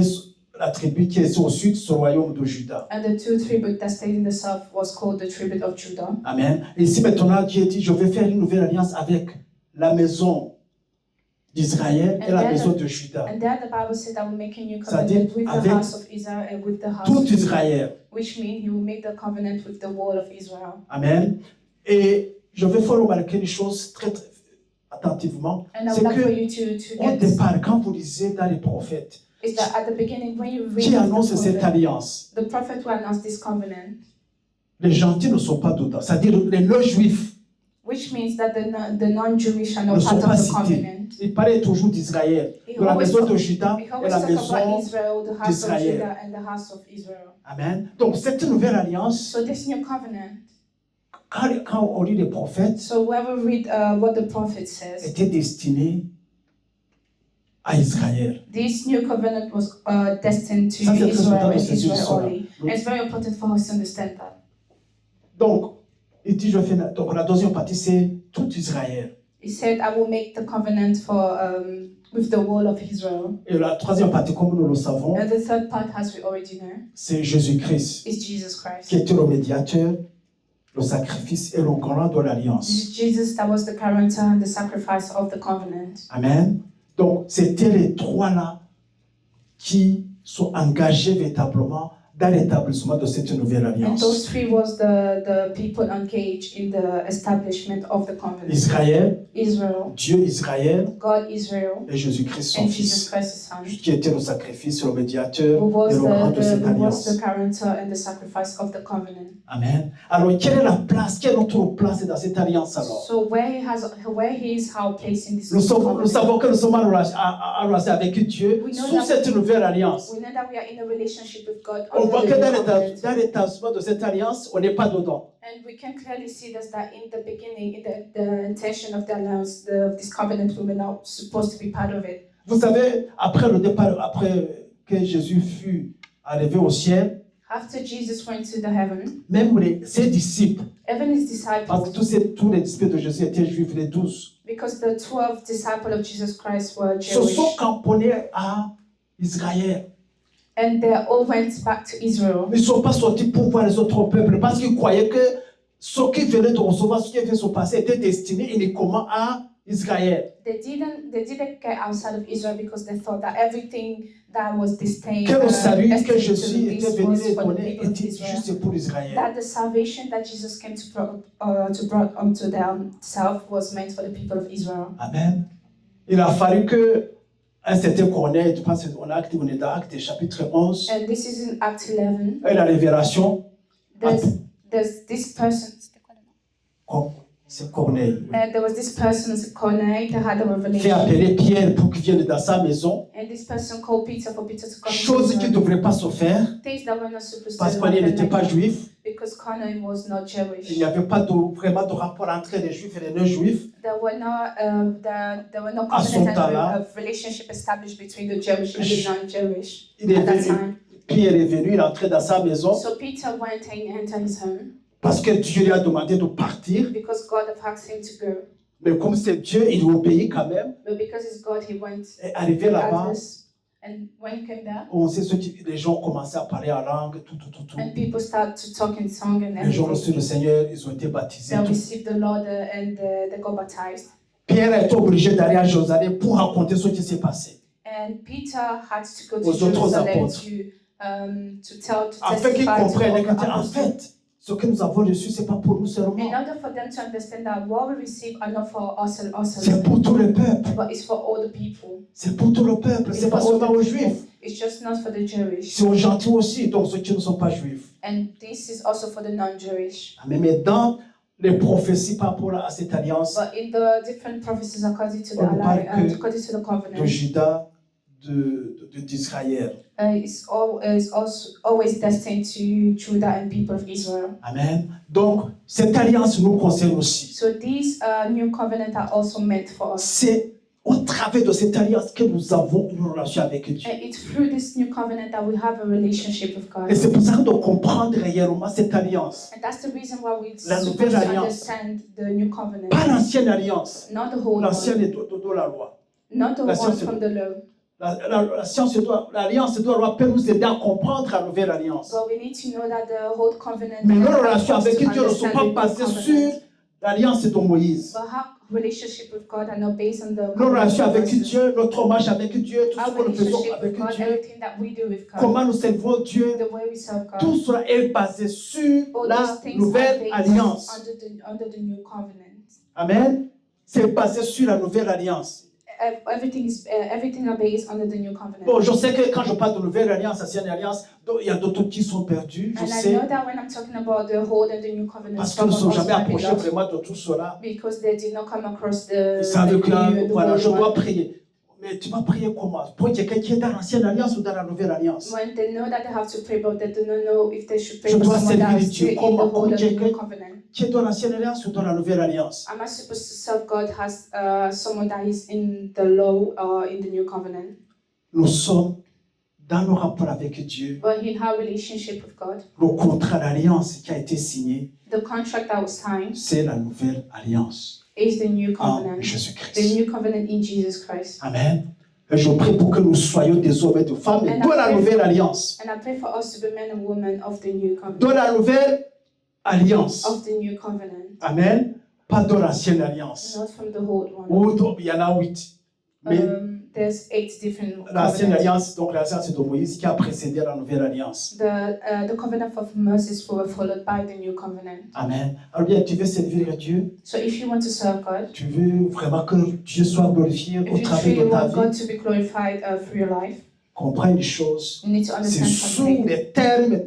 la tribu qui est au sud, c'est le royaume de Juda. And the two tributes that stayed in the south was called the tribute of Judah. Amen. Et ici maintenant, Dieu dit, je vais faire une nouvelle alliance avec la maison d'Israël et la maison de Juda. And there the Bible said that will make a new C'est-à-dire covenant with the avec house of Israel and with the house Tout of Judah, Israël. which means he will make the covenant with the wall of Israel. Amen. Et je vais faire remarquer une chose très, très attentivement. And I C'est would like for que you to au get départ, quand vous lisez dans les prophètes, is that at the beginning when you read qui annonce the cette prophet, alliance, the prophet who announced this covenant, les gentils ne sont pas dedans. C'est-à-dire les non-juifs which means that the non-Jewish are ne not sont part pas of the cités. covenant. Il parlait toujours d'Israël, He de la always maison talk- de Juda We et always la talk about maison. Israel, the house of d'Israël. Judah and the house of Israel. Amen. Donc cette nouvelle alliance, So this new covenant, quand on lit les prophètes, so when we read what the prophet says, était destinée à Israël. this new covenant was destined to Ça, c'est très Israel important and de se dire Israel cela. only. And it's very important for us to understand that. Donc, il dit, donc la deuxième partie, c'est tout Israël. He said, I will make the covenant for with the wall of Israel. Et la troisième partie, comme nous le savons, And the third part, as we already know, c'est Jésus-Christ, is Jesus Christ. qui était le médiateur, le sacrifice et le garant de This l'alliance. is Jesus that was the character and the sacrifice of the covenant. Amen. Donc, c'était les trois-là qui sont engagés véritablement dans l'établissement de cette nouvelle And alliance. those three was the people engaged in the establishment of the covenant. Israël, Israel, Dieu Israël God Israel, et Jésus-Christ son and Jesus fils, Christ his son, qui était le sacrifice, le médiateur who was et le garant de cette who was alliance. the character and the sacrifice of the covenant. Amen. Alors, quelle est la place, quelle est notre place dans cette alliance alors? So where he is how placed in this Nous covenant. savons que nous sommes en relation avec Dieu We know sous that- cette nouvelle alliance. We know that we are in a relationship with God On voit que under the dans new covenant. l'établissement de cette alliance, on n'est pas dedans. And we can clearly see that in the beginning, in the intention of the alliance, of this covenant, we were not supposed to be part of it. Vous savez, après le départ, après que Jésus fut arrivé au ciel, After Jesus went to the heaven, même ses disciples, even his parce disciples, que tous les disciples de Jésus étaient juifs, les 12, because the 12 disciples of Jesus Christ were se Jewish, sont camponnés à Israël. and they all went back to Israel. Ils ne sont pas sortis pour voir les autres peuples parce qu'ils croyaient que ce qui venait de recevoir, ce qui venait de se passer, était destiné uniquement à Israël. They didn't get outside of Israel because they thought that everything that was destined, Que le salut que destined to Jésus était this venu was les for the donner people of était Israel. juste pour Israël. That the salvation that Jesus came to brought unto themselves was meant for the people of Israel. Amen. Il a fallu que un certain Corneille, je pense qu'on est dans Actes chapitre 11, And this is in Acts 11. et la révélation, There's this person. C'est Corneille. And there was this person, Corneille, that had a Fait revelation. appeler Pierre pour qu'il vienne dans sa maison. And this person called Peter for Peter to come Chose to qui ne him. devrait pas se faire Things that were not supposed parce to qu'il happen n'était pas like that, juif. because Corneille was not Jewish. Il n'y avait pas vraiment de rapport entre les juifs et les non-juifs. There were no À son covenant temps-là, and a relationship established between the Jewish and the non-Jewish il est at that venu, time. Pierre est venu, il est entré dans sa maison So Peter went and entered his home parce que Dieu lui a demandé de partir. because God had asked him to go. Mais comme c'est Dieu, il obéit quand même. But because it's God, he went Et arrivé là-bas, regardless. And when he came there, on sait les gens ont commencé à parler en langue, tout. and people started to talk in tongue and Les gens ont reçu everything, le Seigneur, ils ont été baptisés. they tout. received the Lord and they got baptized. Pierre est obligé d'aller à Jérusalem pour raconter ce qui s'est passé. And Peter had to go to Aux autres Jerusalem apôtres. to Afin qu'ils testify to comprennent all que, the en apostles. fait, ce que nous avons reçu, ce n'est pas pour nous seulement. In order for them to understand that what we receive are not for us C'est alone, pour tout le peuple. but it's for all the people. C'est pour tout le peuple. It's C'est pas for all seulement aux the juifs. people. It's just not for the Jewish. C'est aux gentils aussi, donc ceux qui ne sont pas juifs. And this is also for the non-Jewish. Amen. Mais dans les prophéties par rapport à cette alliance But in the different prophecies according to the On parle que according to the de covenant, Judas, d'Israël. It's also always destined to Judah and people of Israel. Amen. Donc, cette alliance nous concerne aussi. So these new covenant are also meant for us. C'est au travers de cette alliance que nous avons une relation avec Dieu. And it's through this new covenant that we have a relationship with God. Et c'est pour ça que de comprendre réellement cette alliance. And that's the reason why we La supposed nouvelle to alliance. understand the new covenant. Pas l'ancienne alliance. Not the whole L'ancienne one. est de la loi. Not the la one science- from the law. L'alliance de la loi peut nous aider à comprendre la nouvelle alliance. But we need to know that the whole covenant Mais nos helps relations us avec to Dieu ne sont understand pas the new basées covenant. sur l'alliance de Moïse. But our relationship with God are not based on the Nos covenant relations of avec Moses. Dieu, notre marche avec Dieu, tout ce Our que nous faisons relationship avec with God, Dieu, everything that we do with God, comment nous servons Dieu, the way we serve God, tout cela est basé sur all la those things are nouvelle based alliance. under the new covenant. Amen. C'est basé sur la nouvelle alliance. Everything are based under the new covenant. Bon, je sais que quand je parle de nouvelle alliance, ancienne alliance, donc, il y a d'autres qui sont perdus, je And I sais, know that when I'm talking about the old and the new covenant, parce que some nous ne of sommes us jamais might be approchés lost vraiment de tout cela. because they did not come across the Ils savent que là, the voilà, old je dois one. prier. Mais tu vas prier comment? Pour quelqu'un qui est dans l'ancienne alliance ou dans la nouvelle alliance? When they know that they have to pray, but they do not know if they should pray Je for dois someone that servir is Dieu still in the comme old and the quelqu'un new covenant. qui est dans l'ancienne alliance ou dans la nouvelle alliance? Am I supposed to serve God as someone that is in the law or in the new covenant? Nous sommes dans nos rapports avec Dieu, But in our relationship with God, le contrat d'alliance qui a été signé, the contract that was signed c'est la nouvelle alliance is the new en covenant. The Jésus-Christ. new covenant in Jesus Christ. Amen. Et je prie pour que nous soyons des hommes et des femmes de la nouvelle alliance. And I pray for us to be men and women of the new De covenant. la nouvelle alliance. Of the new covenant. Amen. Pas de l'ancienne alliance. Not from the old one. Ou il y en a 8. Mais There's 8 different l'ancienne covenants. alliance, donc l'alliance de Moïse qui a précédé la nouvelle alliance. The covenant of Moses were followed by the new covenant. Amen. Alors bien, tu veux servir Dieu, So if you want to serve God, tu veux vraiment que Dieu soit glorifié au if you travers truly de ta want God vie, to be glorified through your life, comprends une chose, you need to c'est understand sous something. les termes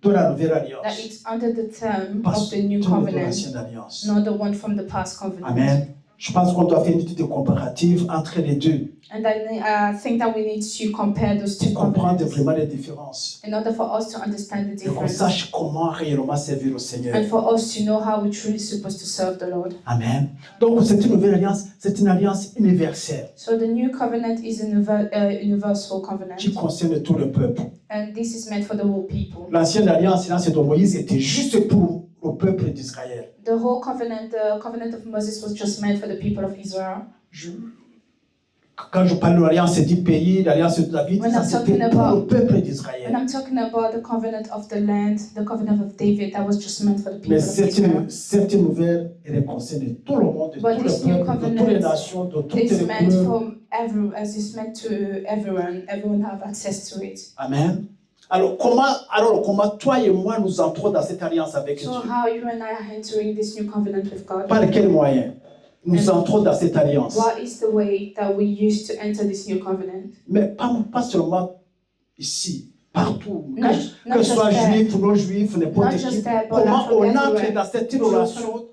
de la nouvelle That alliance, it's under the term pas of the new de covenant, l'ancienne alliance. not the one from the past covenant. Amen. Je pense qu'on doit faire une étude comparative entre les deux, And I think that we need to compare those two pour comprendre covenants vraiment les différences. in order for us to understand the Et qu'on difference sache comment réellement servir au Seigneur. and for us to know how we're truly supposed to serve the Lord. Amen. Donc, c'est une nouvelle alliance, c'est une alliance universelle So the new covenant is an universal covenant, qui concerne tout le peuple. and this is meant for the whole people. L'ancienne alliance, l'alliance de Moïse, était juste pour le peuple d'Israël. The whole covenant, the covenant of Moses was just meant for the people of Israel. Quand je parle de l'alliance du pays, l'alliance de David, When ça I'm c'était talking pour about- le peuple When d'Israël. I'm talking about the covenant of the land, the covenant of David, that was just meant for the people Mais of Israel. cette nouvelle, elle concerne tout le monde, de But tous this les new peuples, de covenant toutes les nations, de toutes It's les meant couleurs. for everyone, as it's meant to everyone. Everyone have access to it. Amen. Alors comment toi et moi nous entrons dans cette alliance avec So Dieu? how you and I are entering this new covenant with God? Par quel moyen nous entrons dans cette alliance? What is the way that we use to enter this new covenant? Mais pas seulement ici, partout. Not Que ce just soit there. juif ou non juif, n'importe Not qui. just there, but Comment from on everywhere. entre dans cette relation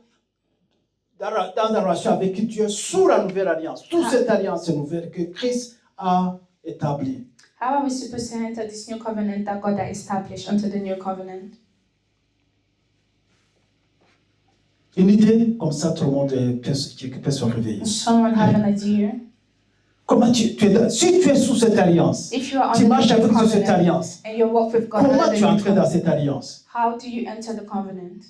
dans la relation avec Dieu sous la nouvelle alliance, sous cette alliance nouvelle que Christ a établie. How are we supposed to enter this new covenant that God has established unto the new covenant? Une idée, comme ça tout le monde peut se réveiller. Someone have an idea? Comment si tu es sous cette alliance, If you are tu under marches the avec new cette covenant alliance, and you walk with God comment under tu the es new entré dans covenant, cette alliance? how do you enter the covenant?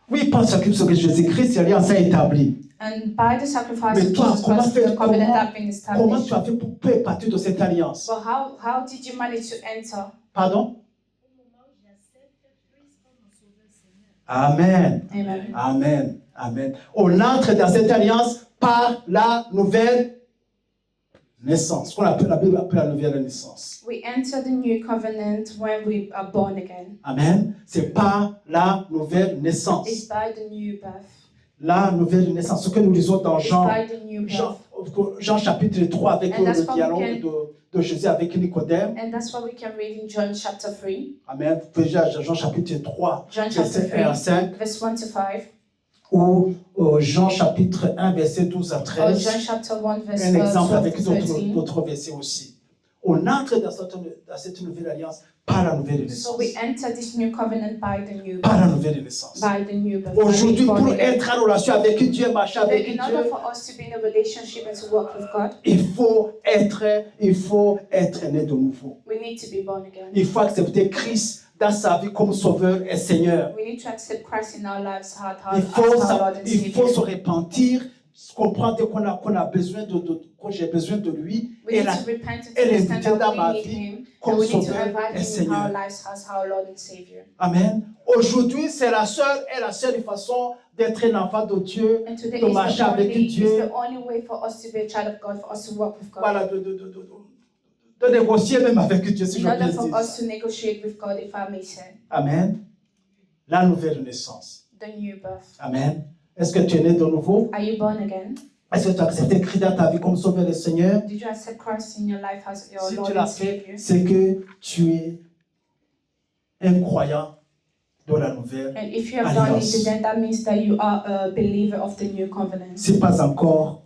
Oui, par le sacrifice de Jésus-Christ, l'alliance a établi. And by the sacrifice Mais of toi, Jesus Christ, the covenant that been comment established. tu as fait pour faire partie de cette alliance? But how did you manage to enter? Pardon? Amen. Amen. Amen. Amen. On entre dans cette alliance par la nouvelle naissance. Ce qu'on appelle, la Bible appelle la nouvelle naissance. We enter the new covenant when we are born again. Amen. C'est par la nouvelle naissance. It's by the new birth. La nouvelle naissance. Ce que nous lisons dans It's Jean, by the new birth. Jean chapitre 3 avec And that's le what dialogue we de Jésus avec Nicodème. And that's what we can read in John chapter 3. Amen. Vous pouvez lire Jean chapitre 3, John chapter verset 1 à 3, 5. verse 1 to 5. Ou Jean chapitre 1, verset 12 à Or 13. John chapter 1, verse Un exemple 12 avec to 13. d'autres versets aussi. On entre dans cette nouvelle alliance par la nouvelle naissance. So we enter this new covenant by the new Par la birth. nouvelle naissance. By the new birth. Aujourd'hui, By being pour born again. être en relation avec Dieu, marcher But avec in order Dieu, for us to be in a relationship and to work with God, il faut être né de nouveau. we need to be born again. Il faut accepter Christ dans sa vie comme Sauveur et Seigneur. We need to accept Christ in our lives Il as our Lord and il faut se Savior. repentir, comprendre qu'on a besoin que j'ai besoin de lui We et need to repent and to et understand l'inviter dans that ma we need vie Him. comme And we need to Sauveur invite et Him in Seigneur. our lives as our Lord and Savior. Amen. Aujourd'hui, c'est la seule façon d'être un enfant de Dieu, And today de is marcher avec is Dieu. the only way for us to be a child of God, for us to work with God. Voilà, de négocier même avec Dieu, si In je order peux for dire. us to negotiate with God, if I may say. Amen. La nouvelle naissance. The new birth. Amen. Est-ce que tu es né de nouveau? Are you born again? Est-ce que tu as accepté Christ dans ta vie comme Sauveur et Seigneur? Did you accept Christ in your life as your Si Lord tu l'as and fait, Savior? c'est que tu es un croyant de la nouvelle. And if you have done Alliance. it, then that means that you are a believer of the new covenant. Si pas encore,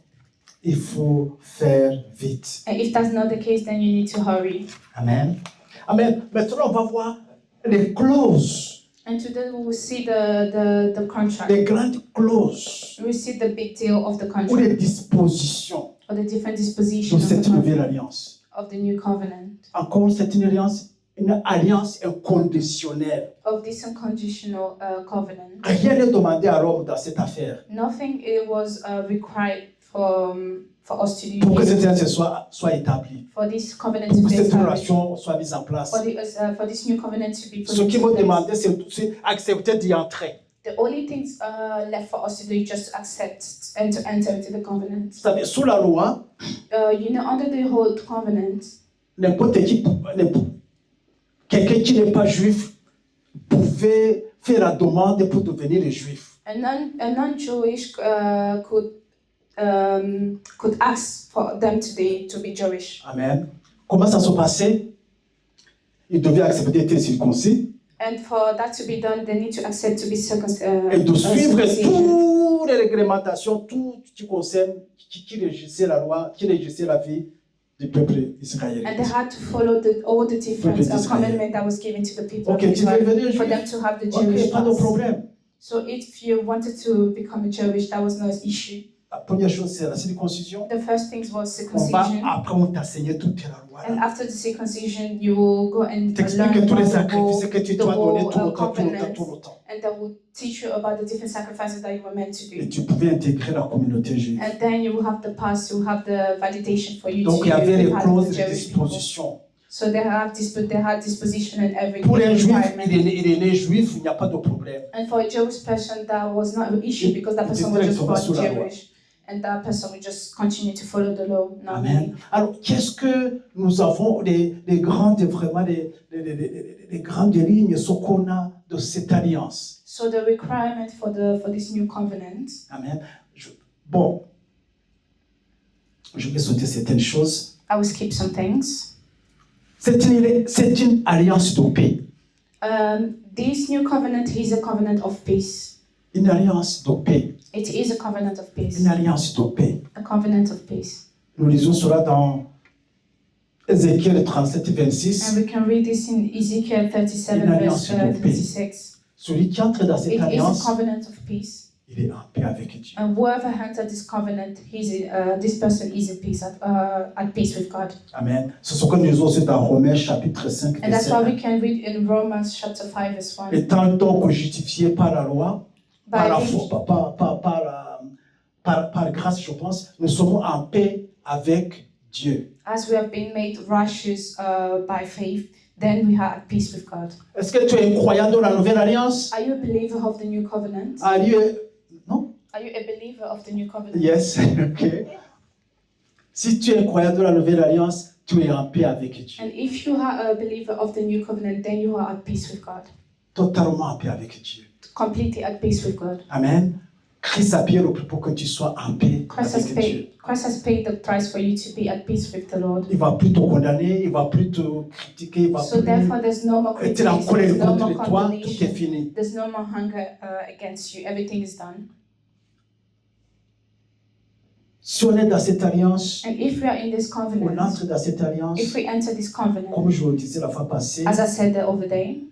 il faut faire vite. And if that's not the case, then you need to hurry. Amen. Amen. Maintenant, on va voir les clauses, And today we will see the contract. les grandes clauses We will see the big deal of the ou contract, les dispositions or the different de dispositions of cette the, nouvelle alliance. of the new covenant, Encore, c'est une alliance inconditionnelle. of this unconditional covenant. Rien n'est demandé à l'homme dans cette affaire Nothing it was required for us to do pour que here, cette alliance soit établie, for this covenant pour to que be cette established, relation soit mise en place. for this new covenant to be put Ce qui into m'a place. demandé, c'est accepter d'y entrer. The only things left for us to do is just to accept and to enter into the covenant. Vous savez, sous la loi, Under the whole covenant, n'importe qui, quelqu'un qui n'est pas juif pouvait faire la demande pour devenir juif. a non-Jewish could ask for them to be Jewish. Amen. Comment ça se passait? Il devait accepter d'être circoncis And for that to be done, they need to accept to be et de suivre circumcision. toutes les réglementations, tout ce qui concerne, qui régissait la loi, qui régissait la vie du peuple israélien. And they had to follow all the different Peuple d'Israël. commandments that was given to the people Ok, of tu veux Israel devenir for them juif? to have the Ok, Jewish pas de pass. problème. So if you wanted to become a Jewish, that was no issue. La première chose, c'est la circoncision. The first thing was On va, circumcision. après, on t'enseigne toute la loi. And after the circumcision, you will go and T'explique learn tous les about the whole, sacrifices que tu the dois donner whole tout le temps, tout le temps, covenant. tout le temps. And they will teach you about the different sacrifices that you were meant to Et do. tu pouvais intégrer la communauté juive. And then you will have the pass, you will have the validation for you Donc, to il y avait be les part of clauses the de Jewish people. disposition. So they had disposition and every Pour un juif, requirement. il est né juif, il n'y a pas de problème. And for a Jewish person, that was not an issue because that person was just born Jewish. And that person will just continue to follow the law. Amen. Alors, qu'est-ce que nous avons, les grandes, vraiment, les grandes lignes, ce qu'on a de cette alliance? So the requirement for this new covenant. Amen. Bon, je vais sauter certaines choses. I will skip some things. C'est une alliance de paix. This new covenant is a covenant of peace. Une alliance de paix. It is a covenant of peace. Une alliance de paix. A covenant of peace. Nous lisons cela dans Ézéchiel 37, And 26. we can read this in Ezekiel 37, Une alliance verse de paix. 36. Celui qui entre dans cette It is a alliance, covenant of peace. il est en paix avec Dieu. And whoever entered this covenant, this person is at peace with God. Amen. C'est ce que nous lisons aussi dans Romains chapitre 5, And that's verset why 1. we can read in Romans chapter 5, verse 1. Étant donc justifiés par la loi, par la By foi, par grâce, je pense, nous sommes en paix avec Dieu. as we have been made righteous by faith, then we are at peace with God. Est-ce que tu es un croyant de la nouvelle alliance? Are you a believer of the new covenant? Are you non? Are you a believer of the new covenant? Yes, ok. Si tu es un croyant de la nouvelle alliance, tu es en paix avec Dieu. And if you are a believer of the new covenant, then you are at peace with God. Totalement en paix avec Dieu. Completely at peace with God. Amen. Christ a payé le prix pour que tu sois en paix Christ avec Dieu. has paid the price for you to be at peace with the Lord. Il ne va plus te condamner, il ne va plus te critiquer, il ne va So plus therefore, there's no more être en criticism, colère there's no more contre toi, tout est condemnation, fini. there's no more hunger against you. Everything is done. Si on est dans cette alliance, And if we are in this on covenant, entre dans cette alliance, if we enter this covenant, comme je vous le disais la fois passée, as I said the other day,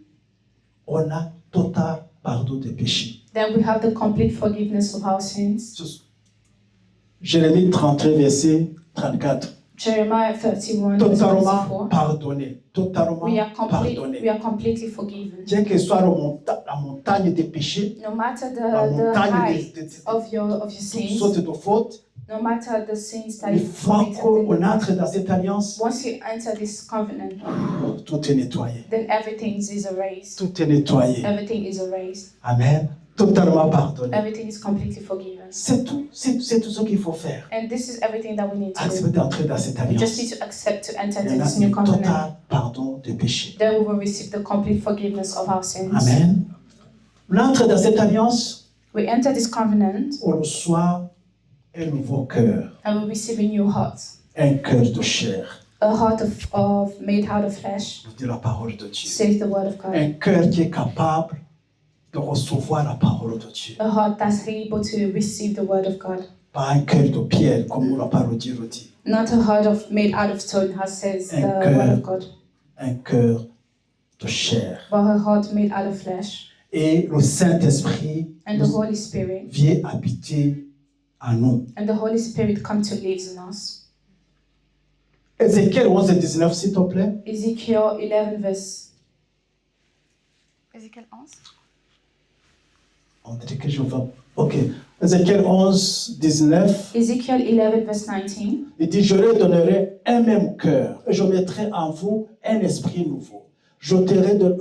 on a total pardon des péchés. then we have the complete forgiveness of our sins. Jérémie 33, verset 34. Jeremiah 31, verse Totalement 24. pardonné. Totalement We are pardonné. completely forgiven. Quelle que soit la montagne des péchés, No matter la the montagne height de of your toutes sins, sortes de fautes, no matter the sins that une you fois qu'on committed, entre dans cette alliance, once you enter this covenant, tout est nettoyé. then everything is erased. Tout est nettoyé. Everything is erased. Amen. Totalement pardonné. Everything is completely forgiven. C'est tout ce qu'il faut faire. And this is everything that we need to do. Accepter d'entrer dans cette We just need alliance. to accept to enter Il y into en this a new un covenant. total pardon des péchés. Then we will receive the complete forgiveness of our sins. Amen. L'entrée dans cette alliance, We enter this covenant on reçoit un nouveau cœur, and we receive a new heart. un cœur de chair, A heart of made out of flesh, de la parole de Dieu. says the word of God. Un cœur qui est capable de recevoir la parole de Dieu. A heart that's able to receive the word of God. Pas un cœur de pierre, comme la parole de Dieu le dit. Not a heart made out of stone, as says the Un word of God, Un cœur de chair. but a heart made out of flesh. Et le Saint-Esprit And the Holy Spirit, vient habiter en nous. and the Holy Spirit come to live in us. Ézéchiel 11 et 19, s'il te plaît. Ezekiel 11 verse. Ezekiel 11? On dirait que je vais. Ok. Ézéchiel 11, 19. Ezekiel 11 verse 19. Il dit, je leur donnerai un même cœur et je mettrai en vous un esprit nouveau. J'ôterai de leur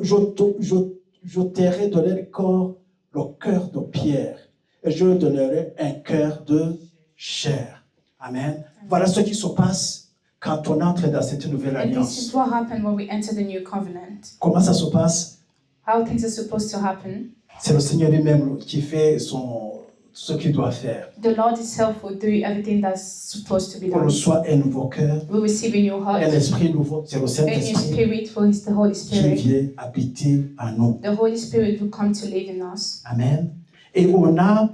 corps le cœur de pierre et je leur donnerai un cœur de chair. Amen. Voilà ce qui se passe quand on entre dans cette nouvelle And this alliance. is what happened when we enter the new covenant. Comment ça se passe? How things are supposed to happen. C'est le Seigneur lui-même qui fait ce qu'il doit faire. The Lord Himself will do everything that's supposed to be On done. reçoit un nouveau cœur, We receive a new heart, un esprit nouveau, c'est le a new Saint-Esprit spirit, for His the Holy qui Spirit. vient habiter en nous. The Holy Spirit will come to live in us. Amen. Et on a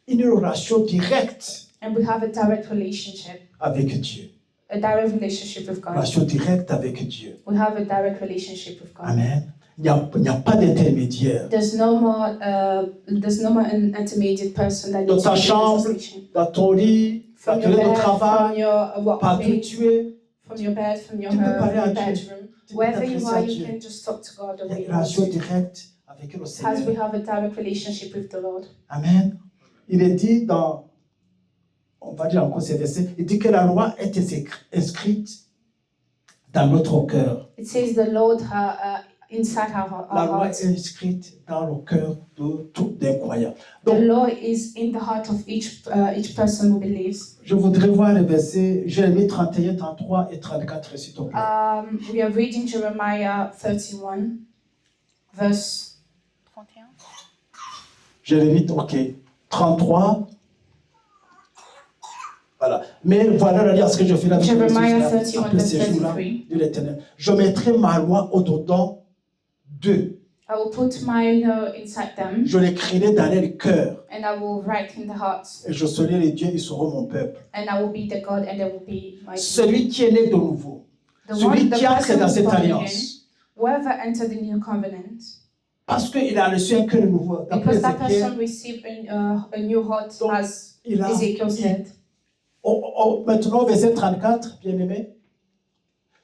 une relation directe And we have a direct relationship, avec Dieu. a direct relationship with God. Relation directe avec Dieu. We have a direct relationship with God. Amen. Il n'y a pas d'intermédiaire. There's no more an intermediate person that Dans needs to ta be in chambre, this relation. dans ton lit, dans From ton your lieu de bed, from travail, your partout où workplace, tu es, from your bed, from your Tu peux parler à your Dieu. bedroom. tu peux Wherever you t'adresser are, à you Dieu. can just talk to God the Il y a way une you want relation to. directe avec le As we Seigneur. have a direct relationship with the Lord. Amen. Il est dit on va dire encore ces versets, il dit que la loi est inscrite dans notre cœur. It says the Lord inside our La loi hearts. est inscrite dans le cœur de tout des croyants. The Donc, law is in the heart of each person who believes. je voudrais voir les versets Jérémie 31, 33 et 34, s'il te plaît. We are reading Jeremiah 31, verse 31. Jérémie, ok, 33. Voilà. Mais voilà l'alliance que je fais avec Jeremiah Jésus, 31, après verse ces jours-là 33. de l'Éternel. Je mettrai ma loi au-dedans d'eux. I will put my law inside them, Je l'écrirai dans leur cœur. and I will write in the hearts, Et je serai le Dieu, ils seront mon peuple. and I will be the God, and they will be my people. Celui qui est né de nouveau, celui qui entre dans cette alliance, whoever entered the new covenant, parce qu'il a reçu un cœur nouveau. D'après because that person Ézéchiel, received a new heart, Donc, as il a, Ezekiel said. maintenant, au verset 34, bien-aimé,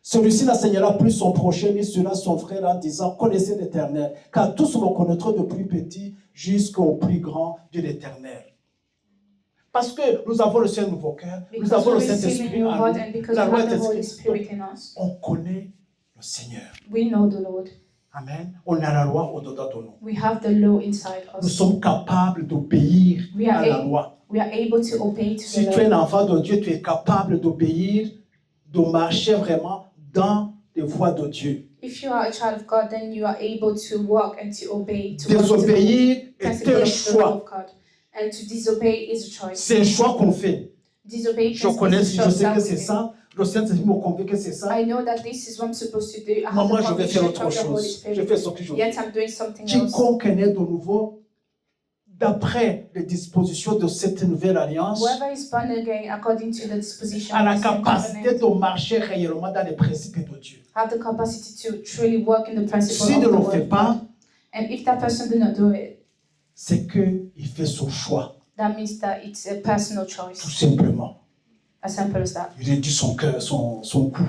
celui-ci n'enseignera plus son prochain ni celui-là son frère en disant « Connaissez l'Éternel, car tous me connaîtront du plus petit jusqu'au plus grand de l'Éternel. » Parce que nous avons reçu un nouveau cœur, nous Because avons we le receive a Saint-Esprit new en heart, nous, and because la we loi have est the Holy inscrite. Spirit in us, On connaît le Seigneur. we know the Lord. Amen. On a la loi au-dedans de nous. We have the law inside Nous us. sommes capables d'obéir We are à la able- loi. We are able to obey to Si the tu es un law. enfant de Dieu, tu es capable d'obéir, de marcher vraiment dans les voies de Dieu. If you are a child of God, then you are able to walk and to obey, to walk to the Désobéir est principle un of the law choix. of God. And to disobey is a choice. C'est un choix qu'on fait. Disobedience Je connais, is a je choice sais that que we c'est do. ça. Le Saint-Esprit me convainc que c'est ça. I know that this is what I'm supposed to do. I have Moi, the je vais faire conviction autre from the Holy chose. Je Spirit. fais ce que je veux. Yet I'm doing something else. Quiconque est né de nouveau, d'après les dispositions de cette nouvelle alliance, Whoever is born again according to the disposition a la of the new capacité covenant de marcher réellement dans les principes de Dieu. have the capacity to truly walk in the principle S'il of ne the le word fait of pas, God. And if that person do not do it, c'est qu'il fait son choix, that means that it's a personal tout choice. simplement. As simple as that. Il réduit son cœur, son coup.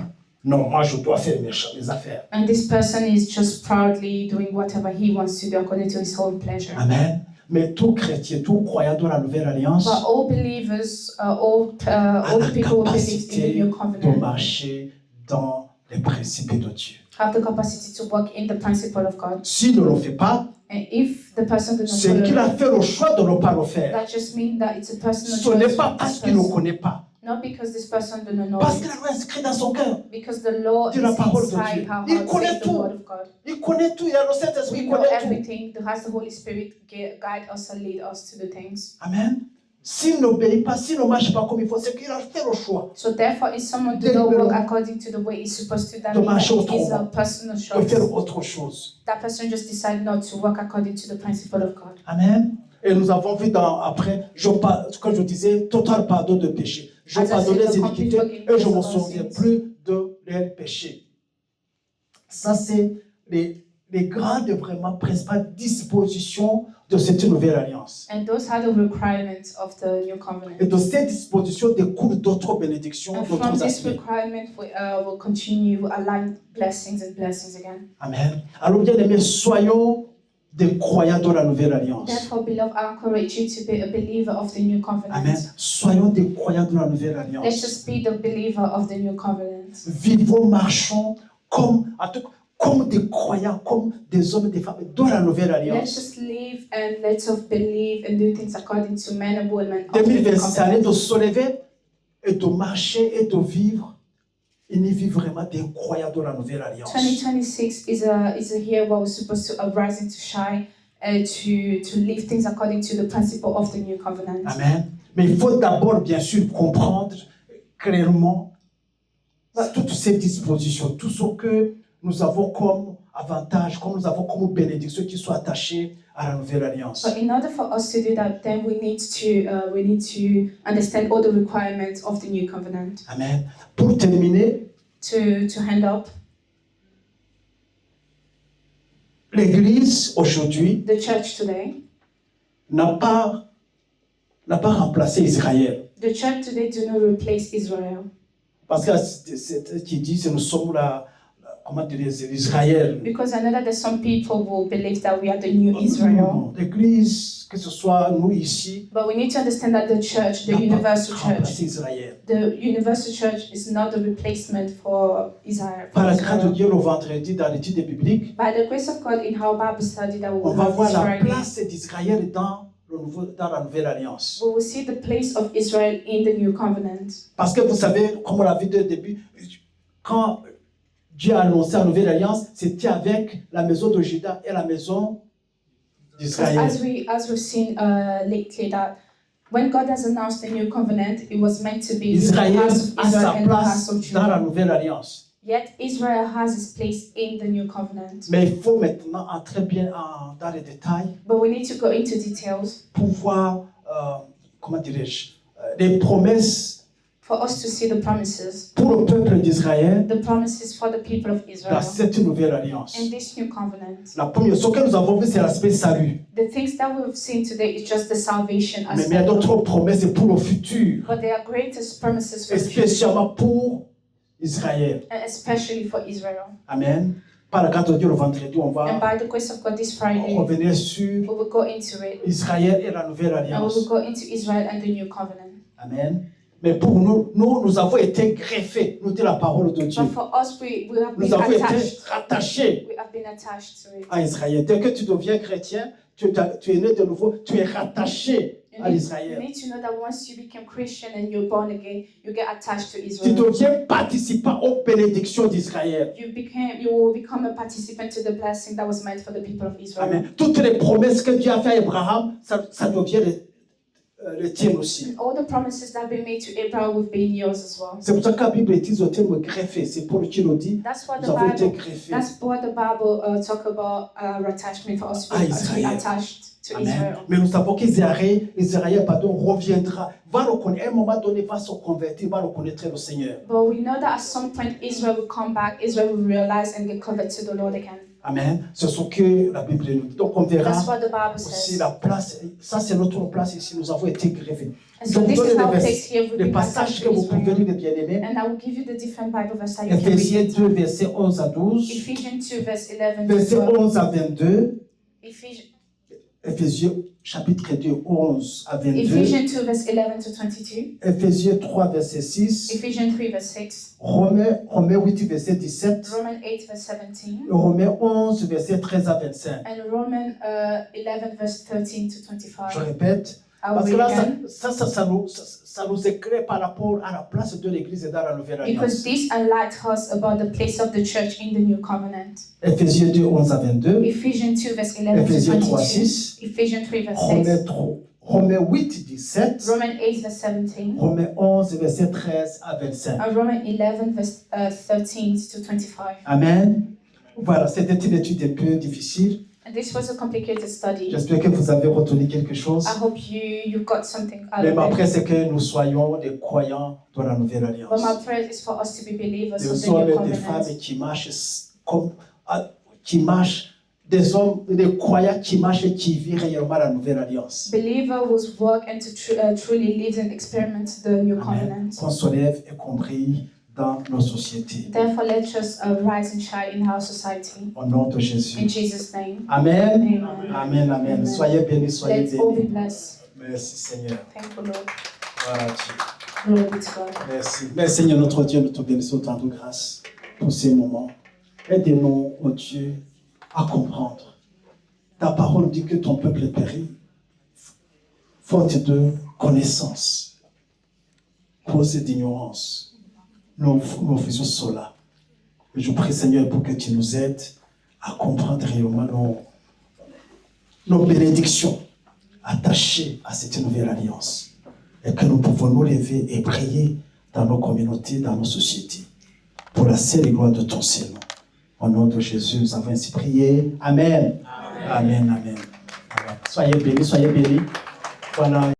Non, moi je dois faire mes affaires. And this person is just proudly doing whatever he wants to do according to his own pleasure. Amen. Mais tout chrétien, tout croyant dans la nouvelle alliance But all believers, all a the la people who believe in the capacité new de covenant marcher dans les principes de Dieu. have the capacity to walk in the principle of God. S'il ne le fait pas, And if the person does not c'est follow qu'il a it, fait le choix de ne pas le faire. that just means that it's a personal Ce n'est choice. pas for parce this qu'il ne person. connaît pas. Not because this person do not know Parce it, qu'il a loi inscrit dans son cœur. because the law de is la parole de inside Dieu. how Il heart connaît says the tout. word of God. Il connaît tout. Il a le Saint-Esprit, We il know connaît tout. everything. Has the Holy Spirit guide us and lead us to the things. Amen. S'il n'obéit pas, s'il ne marche pas comme il faut, c'est qu'il a fait le choix So therefore, if someone do not walk according to the way he's supposed to, that de means marcher that it is a autrement, personal de choice. faire autre chose. That person just decided not to walk according to the principle of God. Amen. Et nous avons vu après, quand je disais, total pardon de péché. Je As I pardonne said, les the complete iniquités forgiveness et je ne me of our souviens sins. plus de leurs péchés. Ça, c'est les grandes, vraiment, principales dispositions de cette nouvelle alliance. And those are the requirements of the new covenant. Et de ces dispositions découlent d'autres bénédictions, And from d'autres this aspects. requirement, we will continue align blessings and blessings again. Amen. Alors, bien aimés, soyons des croyants dans la nouvelle alliance. Therefore, beloved, I encourage you to be a believer of the new covenant. Amen. Soyons des croyants dans la nouvelle Let's alliance. just be the believer of the new covenant. Vivons, marchons comme des croyants, comme des hommes et des femmes dans la nouvelle Let's alliance. just live and let's just believe and do things according to men and women of the new 2020, c'est l'année covenant. de se lever et de marcher et de vivre. Et ni vivre vraiment des croyants dans la nouvelle alliance. 2026 is a year where we're supposed to arise and to shine and to live things according to the principle of the new covenant. Amen. Mais il faut d'abord, bien sûr, comprendre clairement toutes ces dispositions, tout ce que nous avons comme avantage, comme nous avons comme bénédiction qui sont attachées à la nouvelle alliance. But in order for us to do that, then we need to understand all the requirements of the new covenant. Amen. Pour terminer, To hand up, l'Église aujourd'hui the church today, n'a pas remplacé Israël. the church today do not replace Israel. Parce que c'est qui dit que nous sommes comment dire, Israël. Because I know that there's some people who believe that we are the new Israel. Non, l'Église, que ce soit nous ici, But we need to understand that the church, the n'a universal pas church, remplacé Israël. the universal church is not the replacement for Israel. Par la grâce de Dieu, le vendredi, dans l'étude biblique, By the grace of God, in our Bible study that we on will va have voir this la Friday, place d'Israël dans la nouvelle alliance. we will see the place of Israel in the new covenant. Parce que vous savez, comme on l'a vu dès le début, quand Dieu a annoncé la nouvelle alliance, c'était avec la maison de Juda et la maison d'Israël. As we've seen lately, that when God has announced the new covenant, it was meant to be the Israël house of a Israel sa and the house place of dans la Judah. nouvelle alliance. Yet Israel has its place in the new covenant. Mais il faut maintenant entrer bien dans les détails But we need to go into details pour voir, comment dirais-je, les promesses for us to see the promises. pour le peuple d'Israël The promises for the people of dans Israel cette nouvelle alliance. in this new covenant. La première chose que nous avons vue, c'est l'aspect salut. The things that we've seen today is just the salvation Mais il y a aspect. d'autres promesses pour le futur, But there are greatest promises for the future, spécialement pour Israël. and especially for Israel. Amen. Par la grâce de Dieu, le vendredi, on And va by the grace of God this Friday, revenir sur we will go into it. Israël et la nouvelle And we will alliance. go into Israel and the new covenant. Amen. Mais pour nous avons été greffés, nous dit la parole de Dieu. But for us, we have Nous been avons été attached. rattachés We have been attached to it. à Israël. Dès que tu deviens chrétien, tu es né de nouveau, tu es rattaché à You Israël. need to know that once you become Christian and you're born again, you get attached to Tu Israel. deviens participant aux bénédictions d'Israël. You will become a participant to the blessing that was meant for the people of Israel. Amen. Toutes les promesses que Dieu a fait à Abraham, ça devient les tiennes aussi. And all the promises that have been made to Abraham will be yours as well. C'est pour ça que la Bible utilise le terme greffé. C'est Paul qui le dit. That's what Nous avons été the Bible. greffés. That's what the Bible talk about attachment for us to be Israël. attached to Amen. Israel. Mais nous savons qu'Israël reviendra, va reconnaître, à un moment donné, va se convertir, va reconnaître le Seigneur. But we know that at some point Israel will come back. Israel will realize and get converted to the Lord again. Amen. C'est ce que la Bible nous dit. Donc on verra That's what the Bible aussi says. la place. Ça, c'est notre place ici. Nous avons été greffés. And Je so vous this donne is how les, place here will les be passages attached que to vous pouvez Israel. lire, les bien-aimés. And I will give you the different Bible verses that you can Éphésiens read. 2, versets 11 à 12. Ephesians 2 verse 11 to Versets 12. 11 à 22. Ephesians Éphésiens chapitre 2, 11 à 22. Ephesians 2 verse 11 to 22. Éphésiens 3, verset 6. Ephesians 3 verse 6. Romains 8, verset 17. Romans 8 verse 17. Romains 11, verset 13 à 25. And Romans 11 verse 13 to Je 25. répète, I will parce que read là, again. ça nous éclaire par rapport à la place de l'Église dans la Nouvelle Because Alliance. this enlightens us about the place of the church in the new covenant. Éphésiens 2, 11 à 22. Ephesians 2 verse 11 to Éphésiens 3, 22. 6. Ephesians 3 verse 6. Romains 8, 17. Romans 8 verse 17. Romains 11, verset 13 à 25. And Romans 11 verse 13 to 25. Amen. Voilà, c'était une étude un peu difficile. And this was a complicated study. J'espère que vous avez retenu quelque chose. I hope you got something out Mais of ma it. prière, c'est que nous soyons des croyants dans la Nouvelle But Alliance. my prayer is for us to be believers Des of the hommes new et des covenant. femmes qui marchent, des hommes et des croyants qui marchent et qui vivent réellement la Nouvelle Alliance. Believer whose work and to truly live and experiment the new Amen. covenant. Qu'on se lève et qu'on brille dans nos sociétés. Therefore, let us rise and shine in our society. Au nom de Jésus. In Jesus' name. Amen. Amen. Amen, amen. Amen. Soyez bénis, soyez Let's all be bénis. blessed. Merci Seigneur. Thank you, Lord. Voilà, Dieu. Glory be to God. Merci. Merci Seigneur notre Dieu, nous te bénissons tant de grâce pour ces moments. Aide-nous, oh Dieu, à comprendre. Ta parole dit que ton peuple est péri, faute de connaissance, cause d'ignorance. Nous faisons cela. Et je prie Seigneur pour que tu nous aides à comprendre réellement nos bénédictions attachées à cette nouvelle alliance. Et que nous pouvons nous lever et prier dans nos communautés, dans nos sociétés, pour la seule gloire de ton Seigneur. Au nom de Jésus, nous avons ainsi prié. Amen. Amen, amen. Amen. Soyez bénis, soyez bénis. Voilà.